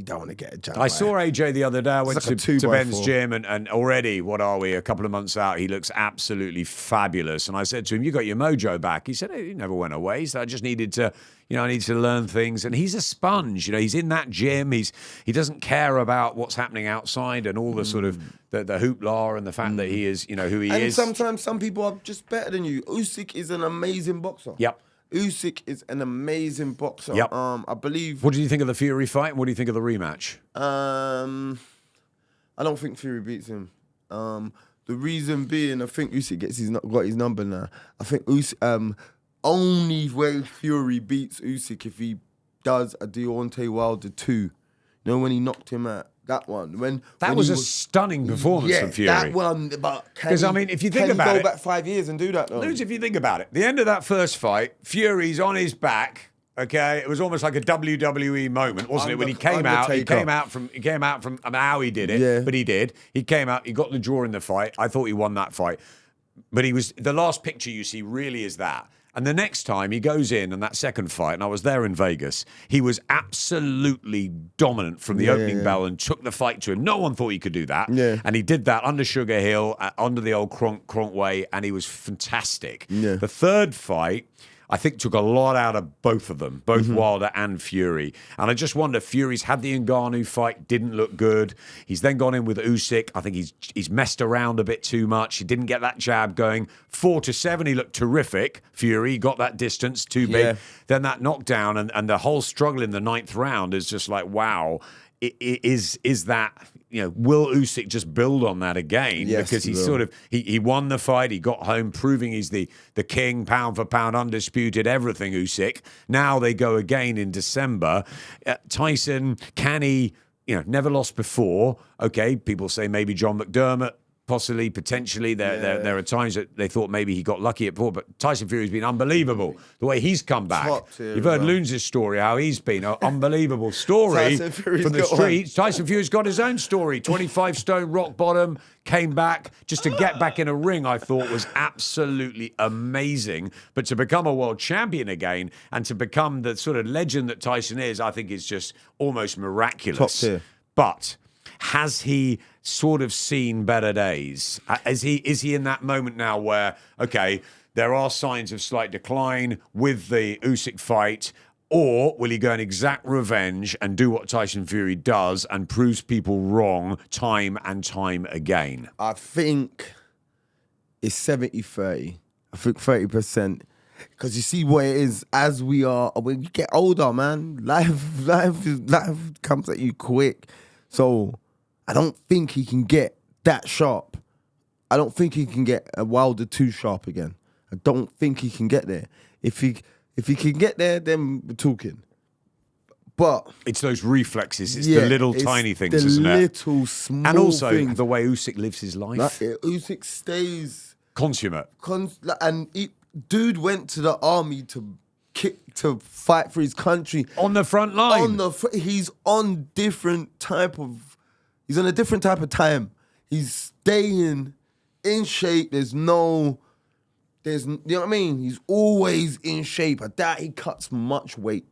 don't want to get a jab. I saw AJ the other day. I went to Ben's gym, and already, what are we, a couple of months out, he looks absolutely fabulous. And I said to him, you got your mojo back. He said, he never went away. So I just needed to... I need to learn things. And he's a sponge. He's in that gym. He doesn't care about what's happening outside and all the sort of the hoopla and the fact that he is, who he is. And sometimes some people are just better than you. Usyk is an amazing boxer. Yep. Usyk is an amazing boxer. Yep. I believe... What do you think of the Fury fight? And what do you think of the rematch? I don't think Fury beats him. The reason being, I think Usyk got his number now. I think only way Fury beats Usyk if he does a Deontay Wilder 2. When he knocked him out, that one. That was a stunning performance from Fury. That one, but because if you think about it, go back 5 years and do that though. Loons, if you think about it, the end of that first fight, Fury's on his back. Okay, it was almost like a WWE moment, wasn't it? When he came out, he came out from how he did it, but he did. He came out, he got the draw in the fight. I thought he won that fight, but the last picture you see really is that. And the next time he goes in that second fight, and I was there in Vegas, he was absolutely dominant from the opening bell and took the fight to him. No one thought he could do that. Yeah. And he did that under Sugar Hill, under the old Kronk way, and he was fantastic. Yeah. The third fight, I think, took a lot out of both of them, both Wilder and Fury. And I just wonder, Fury's had the Ngannou fight, didn't look good. He's then gone in with Usyk. I think he's messed around a bit too much. He didn't get that jab going. 4-7, he looked terrific. Fury got that distance, too big. Yeah. Then that knockdown and the whole struggle in the 9th round is just like, wow. Is that, will Usyk just build on that again? Yes, because he won the fight, he got home proving he's the king, pound for pound, undisputed, everything Usyk. Now they go again in December. Tyson, can he, never lost before. Okay, people say maybe John McDermott, possibly, potentially. There are times that they thought maybe he got lucky at before, but Tyson Fury's been unbelievable. The way he's come back. You've heard Loons' story, how he's been. An unbelievable story from the streets. Tyson Fury's got his own story. 25 stone, rock bottom, came back. Just to get back in a ring, I thought was absolutely amazing. But to become a world champion again and to become the sort of legend that Tyson is, I think is just almost miraculous. Top tier. But has he sort of seen better days? Is he in that moment now where, okay, there are signs of slight decline with the Usyk fight, or will he go and exact revenge and do what Tyson Fury does and proves people wrong time and time again? I think it's 70-30. I think 30%. Because you see what it is as when you get older, man, life comes at you quick. So I don't think he can get that sharp. I don't think he can get a Wilder 2 sharp again. I don't think he can get there. If he can get there, then we're talking. But it's those reflexes. It's the little tiny things, isn't it? The little small and also things. The way Usyk lives his life. Usyk stays consummate. Dude went to the army to fight for his country on the front line. He's on He's on a different type of time. He's staying in shape. You know what I mean? He's always in shape. I doubt he cuts much weight.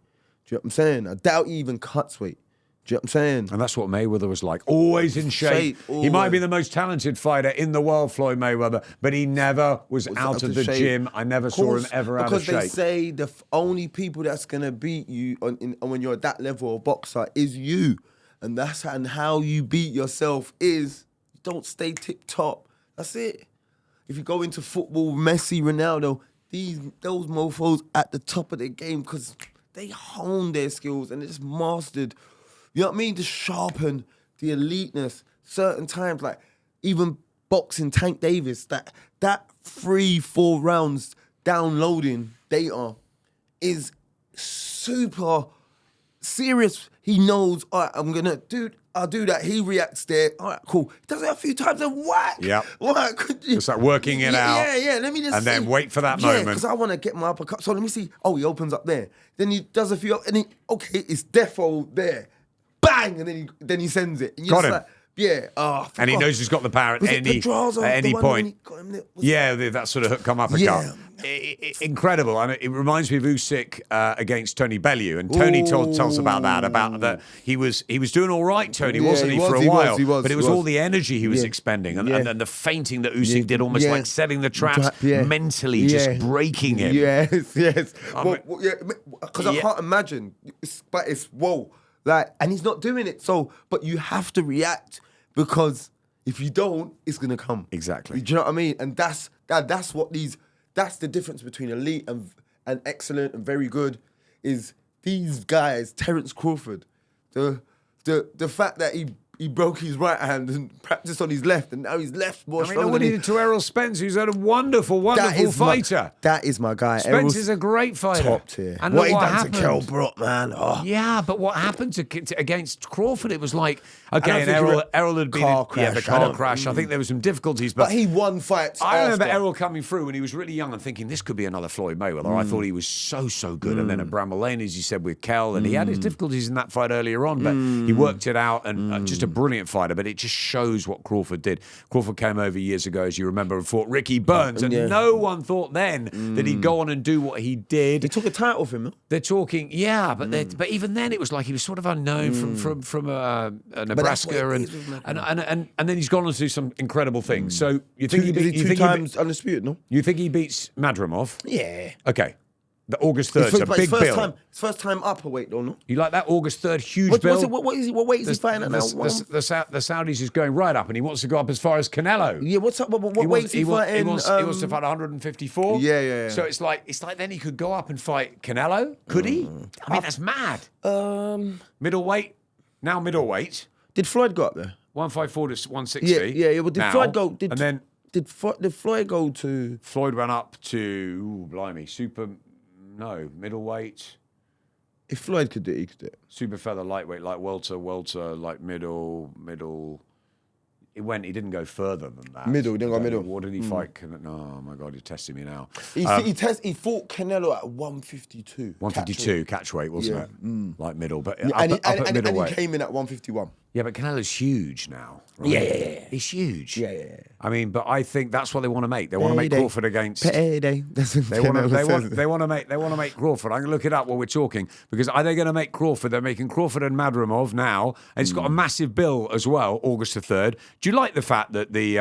Do you know what I'm saying? I doubt he even cuts weight. Do you know what I'm saying? And that's what Mayweather was like. Always in shape. He might be the most talented fighter in the world, Floyd Mayweather, but he never was out of the gym. I never saw him ever out of shape. Because they say the only people that's going to beat you when you're at that level of boxer is you. And how you beat yourself is you don't stay tip-top. That's it. If you go into football, Messi, Ronaldo, those mofos at the top of their game because they honed their skills and they just mastered. You know what I mean? Just sharpen the eliteness. Certain times, like even boxing, Tank Davis, that 3-4 rounds downloading data is super serious. He knows, all right, I'll do that. He reacts there. All right, cool. He does it a few times and whack. Yeah. Whack. Just like working it out. Yeah. Let me just and see. then wait for that moment. Yeah, because I want to get my uppercut. So let me see. Oh, he opens up there. Then he does a few, and okay, it's defo there. Bang! And then he sends it. And Got him. Like, yeah. Oh, and he knows he's got the power at any point. That sort of hook come uppercut. Yeah. Incredible. And it reminds me of Usyk against Tony Bellew. And Tony told us about that he was doing all right, Tony, wasn't he, for a while? But it was all the energy he was expending and the feinting that Usyk did, almost like setting the traps mentally, just breaking him. Yes. Because I can't imagine. It's whoa. Like, and he's not doing it. So, but you have to react because if you don't, it's gonna come. Exactly. Do you know what I mean? And that's the difference between elite and excellent and very good. Is these guys, Terence Crawford, the fact that he broke his right hand and practiced on his left, and now his left more strong. What he did to Errol Spence, who's a wonderful fighter. That is my guy. Spence is a great fighter. Top tier. And what he happened done to Kell Brook, man. Oh. Yeah, but what happened against Crawford? It was like, okay, and Errol had been the car crash. I think there were some difficulties, but he won fights. I remember Errol coming through when he was really young and thinking this could be another Floyd Mayweather. I thought he was so good, and then at Bramall Lane, as you said, with Kell, and he had his difficulties in that fight earlier on, but he worked it out, and just a brilliant fighter. But it just shows what Crawford did. Crawford came over years ago, as you remember, and fought Ricky Burns, and no one thought then that he'd go on and do what he did. He took a title from him. They're talking, but even then it was like he was sort of unknown from Nebraska, and then he's gone on to do some incredible things. So you think two times undisputed? No, you think he beats Madrimov? Yeah. Okay. The August 3rd, it's a big bill. First time up a weight, though, no? You like that August 3rd huge bill? What weight is he fighting at now? The Saudis is going right up, and he wants to go up as far as Canelo. Yeah, what's up? What weight is he fighting? He wants to fight 154. Yeah. So it's like then he could go up and fight Canelo. Could he? I mean, that's mad. Middleweight, now middleweight. Did Floyd go up there? 154 to 160. Yeah. Well, did Floyd go? Did Floyd go to? Floyd went up to middleweight. If Floyd could do it, he could do it. Super feather, lightweight, like welter, like middle. He didn't go further than that. He didn't go middle. What did he fight? Oh my God, he's testing me now. He fought Canelo at 152. 152 catchweight, wasn't it? Like middle, but up at middleweight. And he came in at 151. Yeah, but Canelo's huge now. Right? Yeah. He's huge. Yeah. I mean, but I think that's what they want to make. They want to make Crawford against. Payday. They want to make Crawford. I'm going to look it up while we're talking, because are they going to make Crawford? They're making Crawford and Madrimov now, and it's got a massive bill as well, August the 3rd. Do you like the fact that the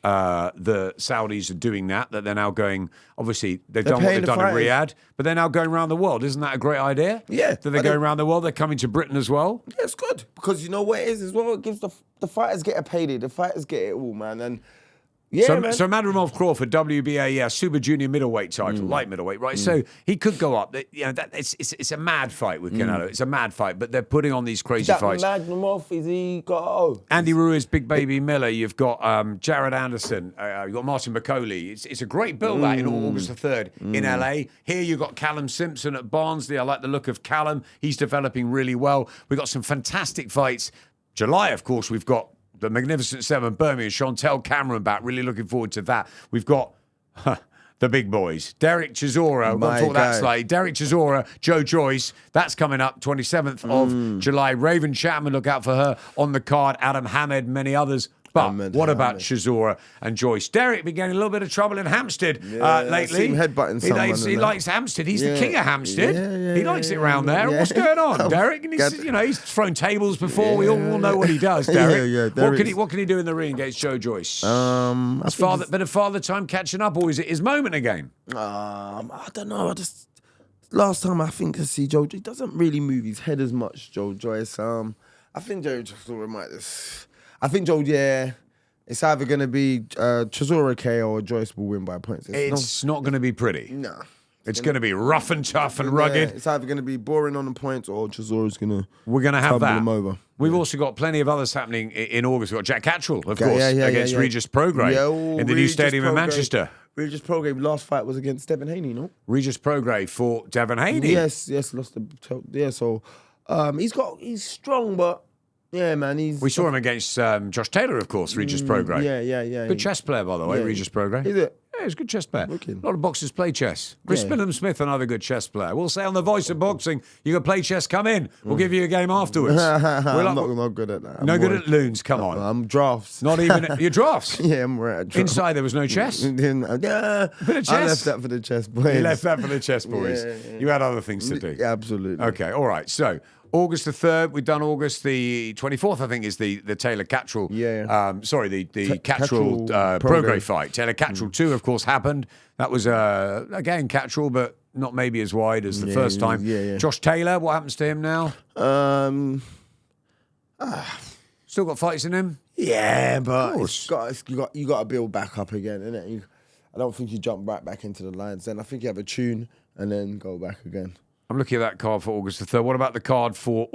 Saudis are doing that they're now going? Obviously, they've done what they've done in Riyadh, but they're now going around the world. Isn't that a great idea? Yeah. That they're going around the world. They're coming to Britain as well. Yeah, it's good, because you know what it is as well. It gives the fighters get a payday. The fighters get it all, man. And man. So Madrimov Crawford, WBA, Super Junior middleweight title, light middleweight, right? So he could go up. It's a mad fight with Canelo. It's a mad fight, but they're putting on these crazy fights. Madrimov, is he got? Andy Ruiz, Big Baby Miller. You've got Jared Anderson. You've got Martin McCauley. It's a great bill that in August the 3rd in LA. Here you've got Callum Simpson at Barnsley. I like the look of Callum. He's developing really well. We've got some fantastic fights. July, of course, we've got the Magnificent Seven, Birmingham, Chantel Cameron back. Really looking forward to that. We've got the big boys. Derek Chisora. We'll talk that slightly. Derek Chisora, Joe Joyce. That's coming up 27th of July. Raven Chapman, look out for her on the card. Adam Hamed, many others. But what about Chisora and Joyce? Derek been getting a little bit of trouble in Hampstead lately. I see him headbutting someone. He likes Hampstead. He's the king of Hampstead. Yeah, he likes it round there. yeah. What's going on, Derek? And he's thrown tables before. We all know what he does, Derek. What can he do in the ring against Joe Joyce? Bit of father time catching up, or is it his moment again? I don't know. Last time I think I see Joe, he doesn't really move his head as much, Joe Joyce. I think Joe Chisora might just... I think Joe, it's either going to be Chisora KO or Joyce will win by points. It's not going to be pretty. No. It's going to be rough and tough and rugged. It's either going to be boring on the points or Chisora's going to... We're going to have that. Him over. We've also got plenty of others happening in August. We've got Jack Catchall, of course, against Regis Prograis in the new stadium in Manchester. Regis Prograis, last fight was against Devin Haney, no? Regis Prograis for Devin Haney. Yes, lost the... Yeah, so he's strong, but... Yeah, man, We saw him against Josh Taylor, of course, Regis Prograis. Yeah. Good chess player, by the way, Regis Prograis. Is it? Yeah, he's a good chess player. Wicked. A lot of boxers play chess. Chris Spinham-Smith, another good chess player. We'll say on the Voice of Boxing, you can play chess, come in. We'll give you a game afterwards. I'm not good at that. Good at Loons, come on. I'm drafts. Not even your drafts? Yeah, I'm right at drafts. Inside there was no chess? Bit of chess. I left that for the chess boys. You left that for the chess boys. Yeah. You had other things to do. Yeah, absolutely. Okay, all right. So August the 3rd, we've done August the 24th, I think, is the Taylor Catchall. The Catchall Prograis fight. Taylor Catchall 2, of course, happened. That was, again, Catchall, but not maybe as wide as the first time. Josh Taylor, what happens to him now? Still got fights in him? Yeah, but you got to build back up again, innit? I don't think you jump right back into the lines. Then I think you have a tune and then go back again. I'm looking at that card for August the 3rd. What about the card for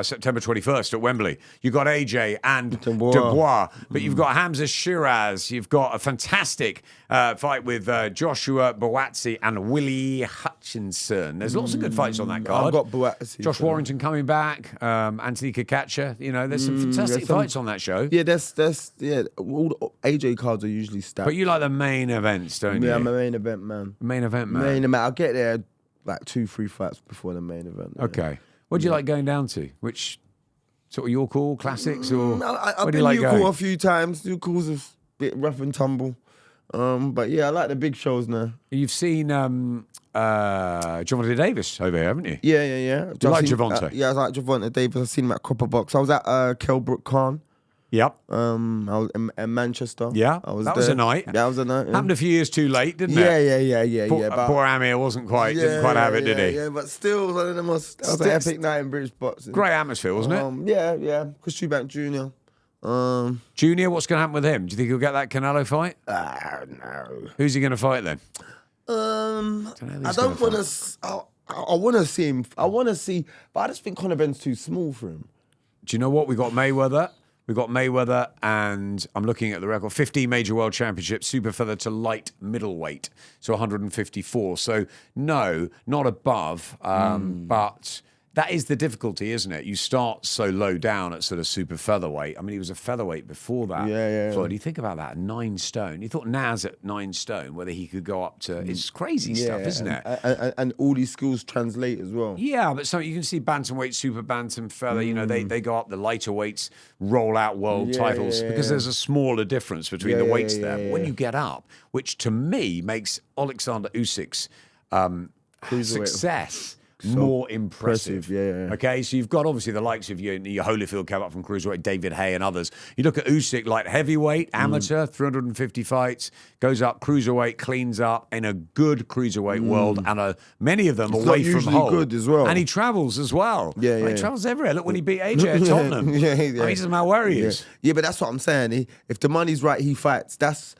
September 21st at Wembley? You've got AJ and Dubois, but you've got Hamza Shiraz. You've got a fantastic fight with Joshua Boatsi and Willie Hutchinson. There's lots of good fights on that card. I've got Boatsi. Josh Warrington coming back. Anthony Kakacha. There's some fantastic fights on that show. Yeah, all the AJ cards are usually stacked. But you like the main events, don't you? Yeah, I'm a main event man. Main event man. I'll get there like 2-3 fights before the main event. Okay. What do you like going down to? Which sort of York Hall classics or I've been York Hall a few times. York Hall's a bit rough and tumble. But yeah, I like the big shows now. You've seen Gervonta Davis over here, haven't you? Yeah. Do you like Gervonta? Yeah, I like Gervonta Davis. I've seen him at Copper Box. I was at Kelbrook Khan. Yep. I was in Manchester. Yeah, I was that there. was a night. Yeah, that was a night. Yeah. Happened a few years too late, didn't it? Yeah. Poor Amir didn't quite have it, did he? Yeah, but still, that was an epic night in British boxing. Great atmosphere, wasn't it? Yeah. Chris Eubank Jr. Junior, what's going to happen with him? Do you think he'll get that Canelo fight? No. Who's he going to fight then? I don't want to. I want to see him. I want to see, but I just think Conor Benn's too small for him. Do you know what? We got Mayweather. And I'm looking at the record, 15 major world championships, super feather to light middleweight, so 154. So no, not above, but that is the difficulty, isn't it? You start so low down at sort of super featherweight. I mean, he was a featherweight before that. Yeah. Floyd, you think about that, 9 stone. You thought Naz at 9 stone, whether he could go up to, it's crazy stuff, isn't it? And all these skills translate as well. Yeah, but so you can see bantamweight, super bantam, feather, they go up, the lighter weights roll out world titles because there's a smaller difference between the weights there. But when you get up, which to me makes Alexander Usyk's success more impressive. Yeah. Okay, so you've got obviously the likes of your Holyfield came up from cruiserweight, David Hay and others. You look at Usyk, light heavyweight, amateur, 350 fights, goes up cruiserweight, cleans up in a good cruiserweight world, and many of them away from home. Good as well, and he travels as well. Yeah. He travels everywhere. Look when he beat AJ at Tottenham. Yeah. I mean, he doesn't matter where he is. Yeah, but that's what I'm saying. If the money's right, he fights. That's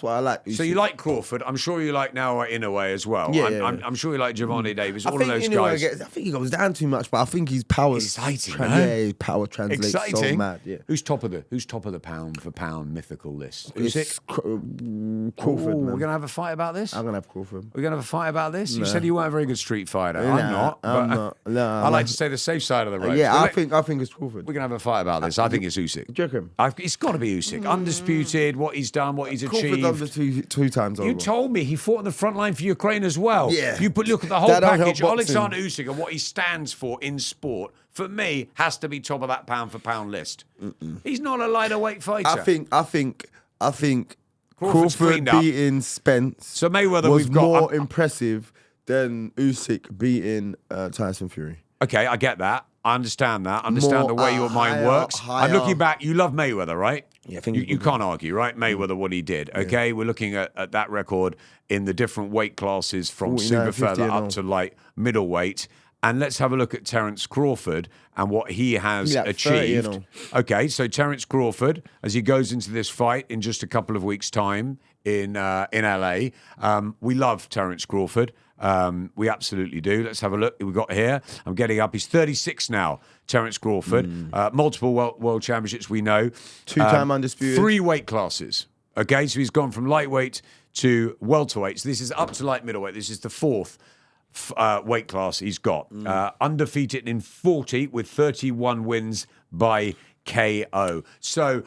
what I like. So you like Crawford. I'm sure you like now Inoue as well. I'm sure you like Gervonta Davis. All of those guys. I think he goes down too much, but I think his power exciting. His power translates exciting. So mad. Yeah. Who's top of the pound for pound mythical list? It's Crawford. We're gonna have a fight about this. I'm gonna have Crawford. We're gonna have a fight about this. You No. said you weren't a very good street fighter. Nah, I'm not. I'm not. No, I like to say the safe side of the road. Yeah, I think it's Crawford. We're gonna have a fight about this. I think it's Usyk. Do you reckon? It's got to be Usyk. Undisputed. What he's done, what he's he's Crawford done achieved. the two times over. You told me he fought on the front line for Ukraine as well. Yeah. You look at the whole That don't help package. boxing. Alexander Usyk and what he stands for in sport, for me, has to be top of that pound for pound list. He's not a lighter weight fighter. I think Crawford's Crawford cleaned up. beating Spence So Mayweather, was we've got more impressive than Usyk beating Tyson Fury. Okay, I get that. I understand that. I understand the way your mind works. I'm looking back. You love Mayweather, right? Yeah, I think you can't argue, right? Mayweather, what he did. Okay, we're looking at that record in the different weight classes from 49, super 50 feather and up all. to like middleweight. And let's have a look at Terence Crawford and what he has Yeah, 30 and achieved. Okay, so Terence Crawford, as he goes into this fight in just a couple of weeks' time in LA, we love Terence Crawford. We absolutely do. Let's have a look. We've got here. I'm getting up. He's 36 now, Terence Crawford. Multiple world championships, we know. Two-time undisputed. 3 weight classes. Okay, so he's gone from lightweight to welterweight. So this is up to light middleweight. This is the 4th weight class he's got. Undefeated in 40 with 31 wins by KO. So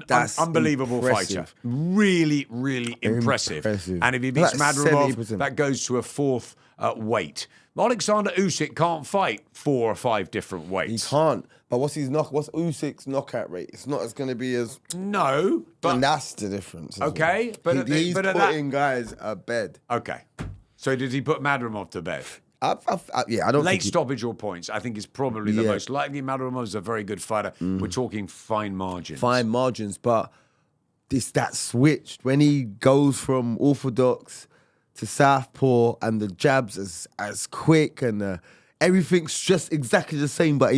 That's unbelievable impressive. fighter. Really, really impressive. And if he beats That's Madrimov, 70%. that goes to a 4th weight. Alexander Usyk can't fight 4 or 5 different He weights. can't. But what's Usyk's knockout rate? It's not as going to be as. No, but And that's the difference. isn't okay, it? but he's but at that, putting guys a bed. okay. So did he put Madrimov to bed? I don't Late think. stoppage or points, I think is probably the Yeah. most likely. Madrimov is a very good fighter. We're talking fine margins. Fine margins, but that switched when he goes from orthodox to southpaw and the jabs as quick and everything's just exactly the same. But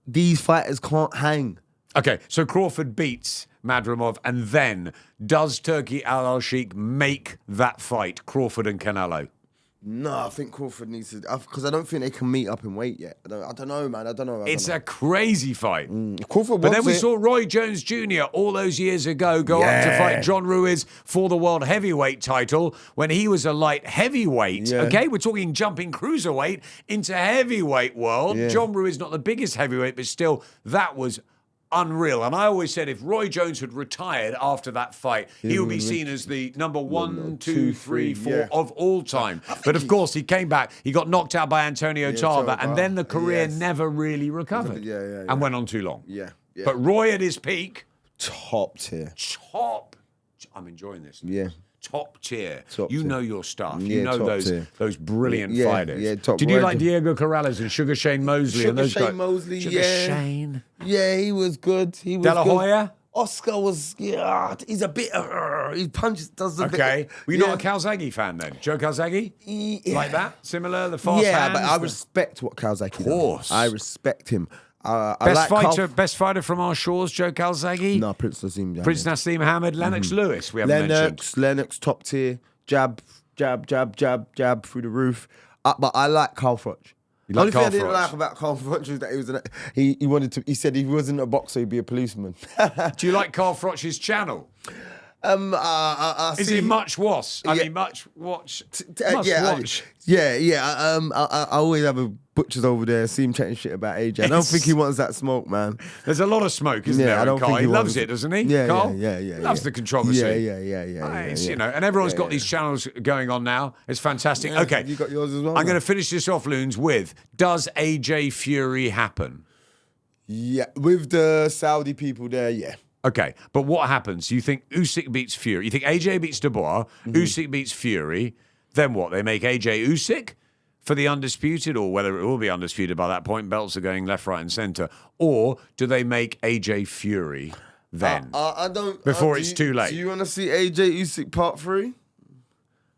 these fighters can't hang. Okay, so Crawford beats Madrimov, and then does Turki Al-Sheikh make that fight, Crawford and Canelo? No, I think Crawford needs to, because I don't think they can meet up in weight yet. I don't know, man. I don't know. It's a crazy fight. Crawford But then wants we it. saw Roy Jones Jr. all those years ago go up to Yeah. fight John Ruiz for the world heavyweight title when he was a light heavyweight. Yeah. Okay, we're talking jumping cruiserweight into heavyweight world. Yeah. John Ruiz not the biggest heavyweight, but still that was unreal. And I always said if Roy Jones had retired after that fight, he would be seen as the number 1, 2, 3, 4 yeah. of all time. But of course, he came back. He got knocked out by Antonio Tarver, Tarver. and then the career Yes. never really recovered. Yeah. And went on too long. Yeah. But Roy at his peak, Top tier. top. I'm enjoying this. Yeah. Top tier. Top you tier. know your stuff. Yeah, You know top those tier. those brilliant Yeah, fighters. yeah, top Did you Roy like Jones. Diego Corrales and Sugar Shane Mosley and those Sugar guys? Shane Mosley, Sugar yeah. Shane. Yeah, he was good. He was De La good. Hoya? Oscar was, he's a bit, he punches, does the Okay. bit. Were you not a Calzaghe fan then? Joe Calzaghe? Like that? Similar? The fast Yeah, hands? but I respect what Calzaghe does. course. I respect him. I Best like fighter, best fighter from our shores, Joe Calzaghe? No, Prince Nassim. Prince Nassim Hamid, Lennox Lewis, we haven't mentioned. Lennox, top tier. Jab through the roof. But I like Carl Froch. You Only like thing Carl I didn't Froch? like about Carl Froch is that he wanted to. He said he wasn't a boxer, he'd be a policeman. Do you like Carl Froch's channel? I Is see- it much was? I Yeah. mean, much watch. Yeah, Must watch. I always have a butchers over there. See him chatting shit about AJ. I don't It's- think he wants that smoke, man. There's a lot of smoke, isn't Yeah, there? I in don't Carl? think He he loves wants it, it. doesn't he? Yeah, Carl? yeah. Loves the controversy. Yeah. It's, you know, and everyone's got these channels going on now. It's fantastic. Okay, You got yours as well. I'm going to finish this off, Loons, with does AJ Fury happen? Yeah, with the Saudi people there, yeah. Okay, but what happens? You think Usyk beats Fury? You think AJ beats Dubois? Usyk beats Fury? Then what? They make AJ Usyk for the undisputed, or whether it will be undisputed by that point? Belts are going left, right, and centre. Or do they make AJ Fury then? I don't. Before it's too late. Do you want to see AJ Usyk part 3?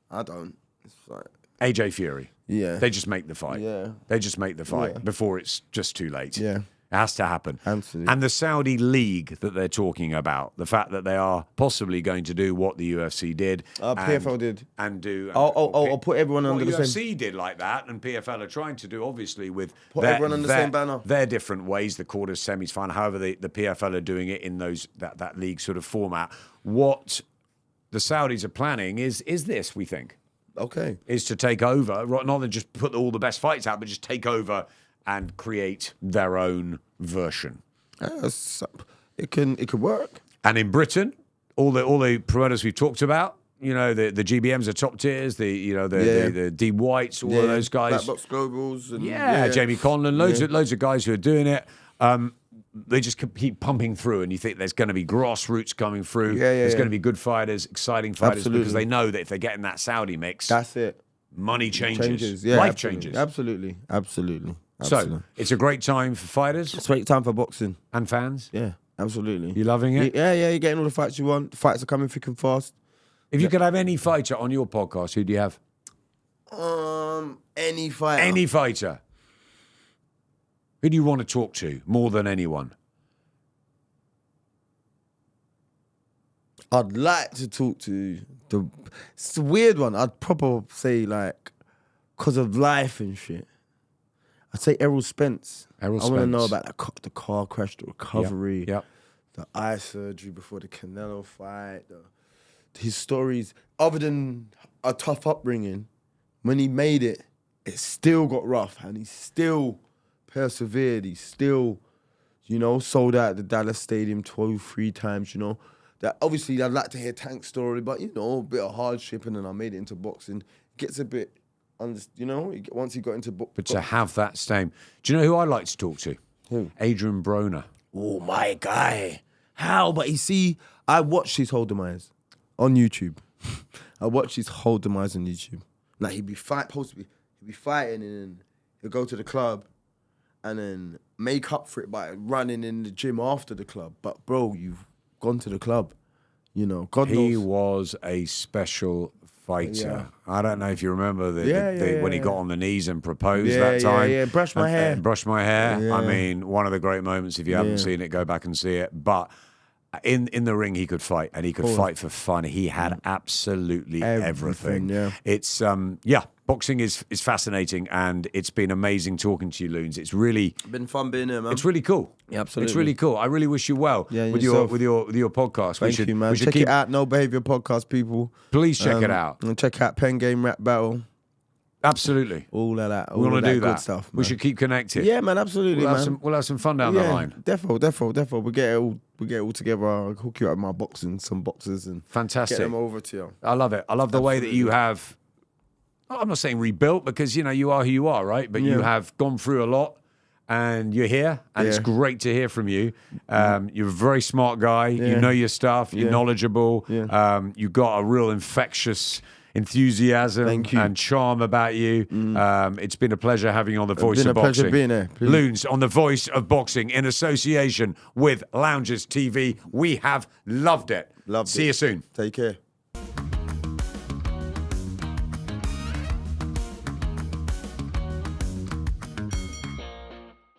I don't. It's like, AJ Fury. yeah. They just make the fight. Yeah. They just make the fight Yeah. before it's just too late. Yeah. It has to happen. Absolutely. And the Saudi league that they're talking about, the fact that they are possibly going to do what the UFC did. PFL did. And do. I'll put everyone under the UFC same. did like that, and PFL are trying to do, obviously, with Put everyone under the same banner. Their different ways, the quarters, semis, final, however the PFL are doing it in those that league sort of format. What the Saudis are planning is this, we think, Okay. is to take over, not than just put all the best fights out, but just take over and create their own version. It could work. And in Britain, all the promoters we've talked about. You know, the GBMs are top tiers. The D Whites, all of those guys. Black Box Globals. And, Jamie Conlon, loads of guys who are doing it. They just keep pumping through, and you think there's going to be grassroots coming through. There's going to be good fighters, exciting fighters, because they know that if they get in that Saudi mix, that's it. Money changes. Yeah, Life absolutely. changes. Absolutely. So it's a great time for fighters. It's a great time for boxing. And fans. Yeah, absolutely. You loving it? Yeah, you're getting all the fights you want. The fights are coming thick and fast. If you could have any fighter on your podcast, who do you have? Any fighter. Any fighter. Who do you want to talk to more than anyone? I'd like to talk to it's a weird one. I'd probably say, like, because of life and shit, I'd say Errol Spence. I want to know about the car crash, the recovery, Yep. the eye surgery before the Canelo fight, his stories. Other than a tough upbringing, when he made it, it still got rough, and he still persevered. He still, sold out the Dallas Stadium 3 times, That obviously I'd like to hear Tank's story, but, a bit of hardship, and then I made it into boxing. It gets a bit, once he got into boxing. But to have that same... Do you know who I'd like to talk to? Who? Adrian Broner. Oh, my guy. How? But I watched his whole demise on YouTube. I watched his whole demise on YouTube. Like, he'd be fighting, and then he'd go to the club and then make up for it by running in the gym after the club. But, bro, you've gone to the club. God knows. He was a special fighter. Yeah. I don't know if you remember when he got on the knees and proposed Yeah, that time. yeah. Brush my hair. Brush my hair. Yeah. I mean, one of the great moments. If you haven't seen it, go back and see it. But in the ring, he could fight, and he could fight for fun. He had absolutely everything. Yeah. It's boxing is fascinating, and it's been amazing talking to you, Loons. It's really Been fun being here, man. It's really cool. Yeah, absolutely. It's really cool. I really wish you well with your podcast. Thank you, man. Check it out, No Behaviour Podcast, people. Please check it out. And check out Pen Game Rap Battle. Absolutely. All of that. We want to do good that. stuff, man. We should keep connected. Yeah, man, absolutely, We'll have some fun down the line. Defo. We get it all together. I'll hook you up with my boxing, some boxers, and Fantastic. get them over to you. I love it. I love the way that you have, I'm not saying rebuilt, because, you are who you are, right? But you have gone through a lot, and you're here, and it's great to hear from you. You're a very smart guy. Yeah. You know your stuff. You're knowledgeable. Yeah. You've got a real infectious enthusiasm and charm about you. It's been a pleasure having you on The Voice of Boxing. It's been a pleasure being here. Please. Loons on The Voice of Boxing in association with Loungers TV. We have loved it. See you soon. Take care.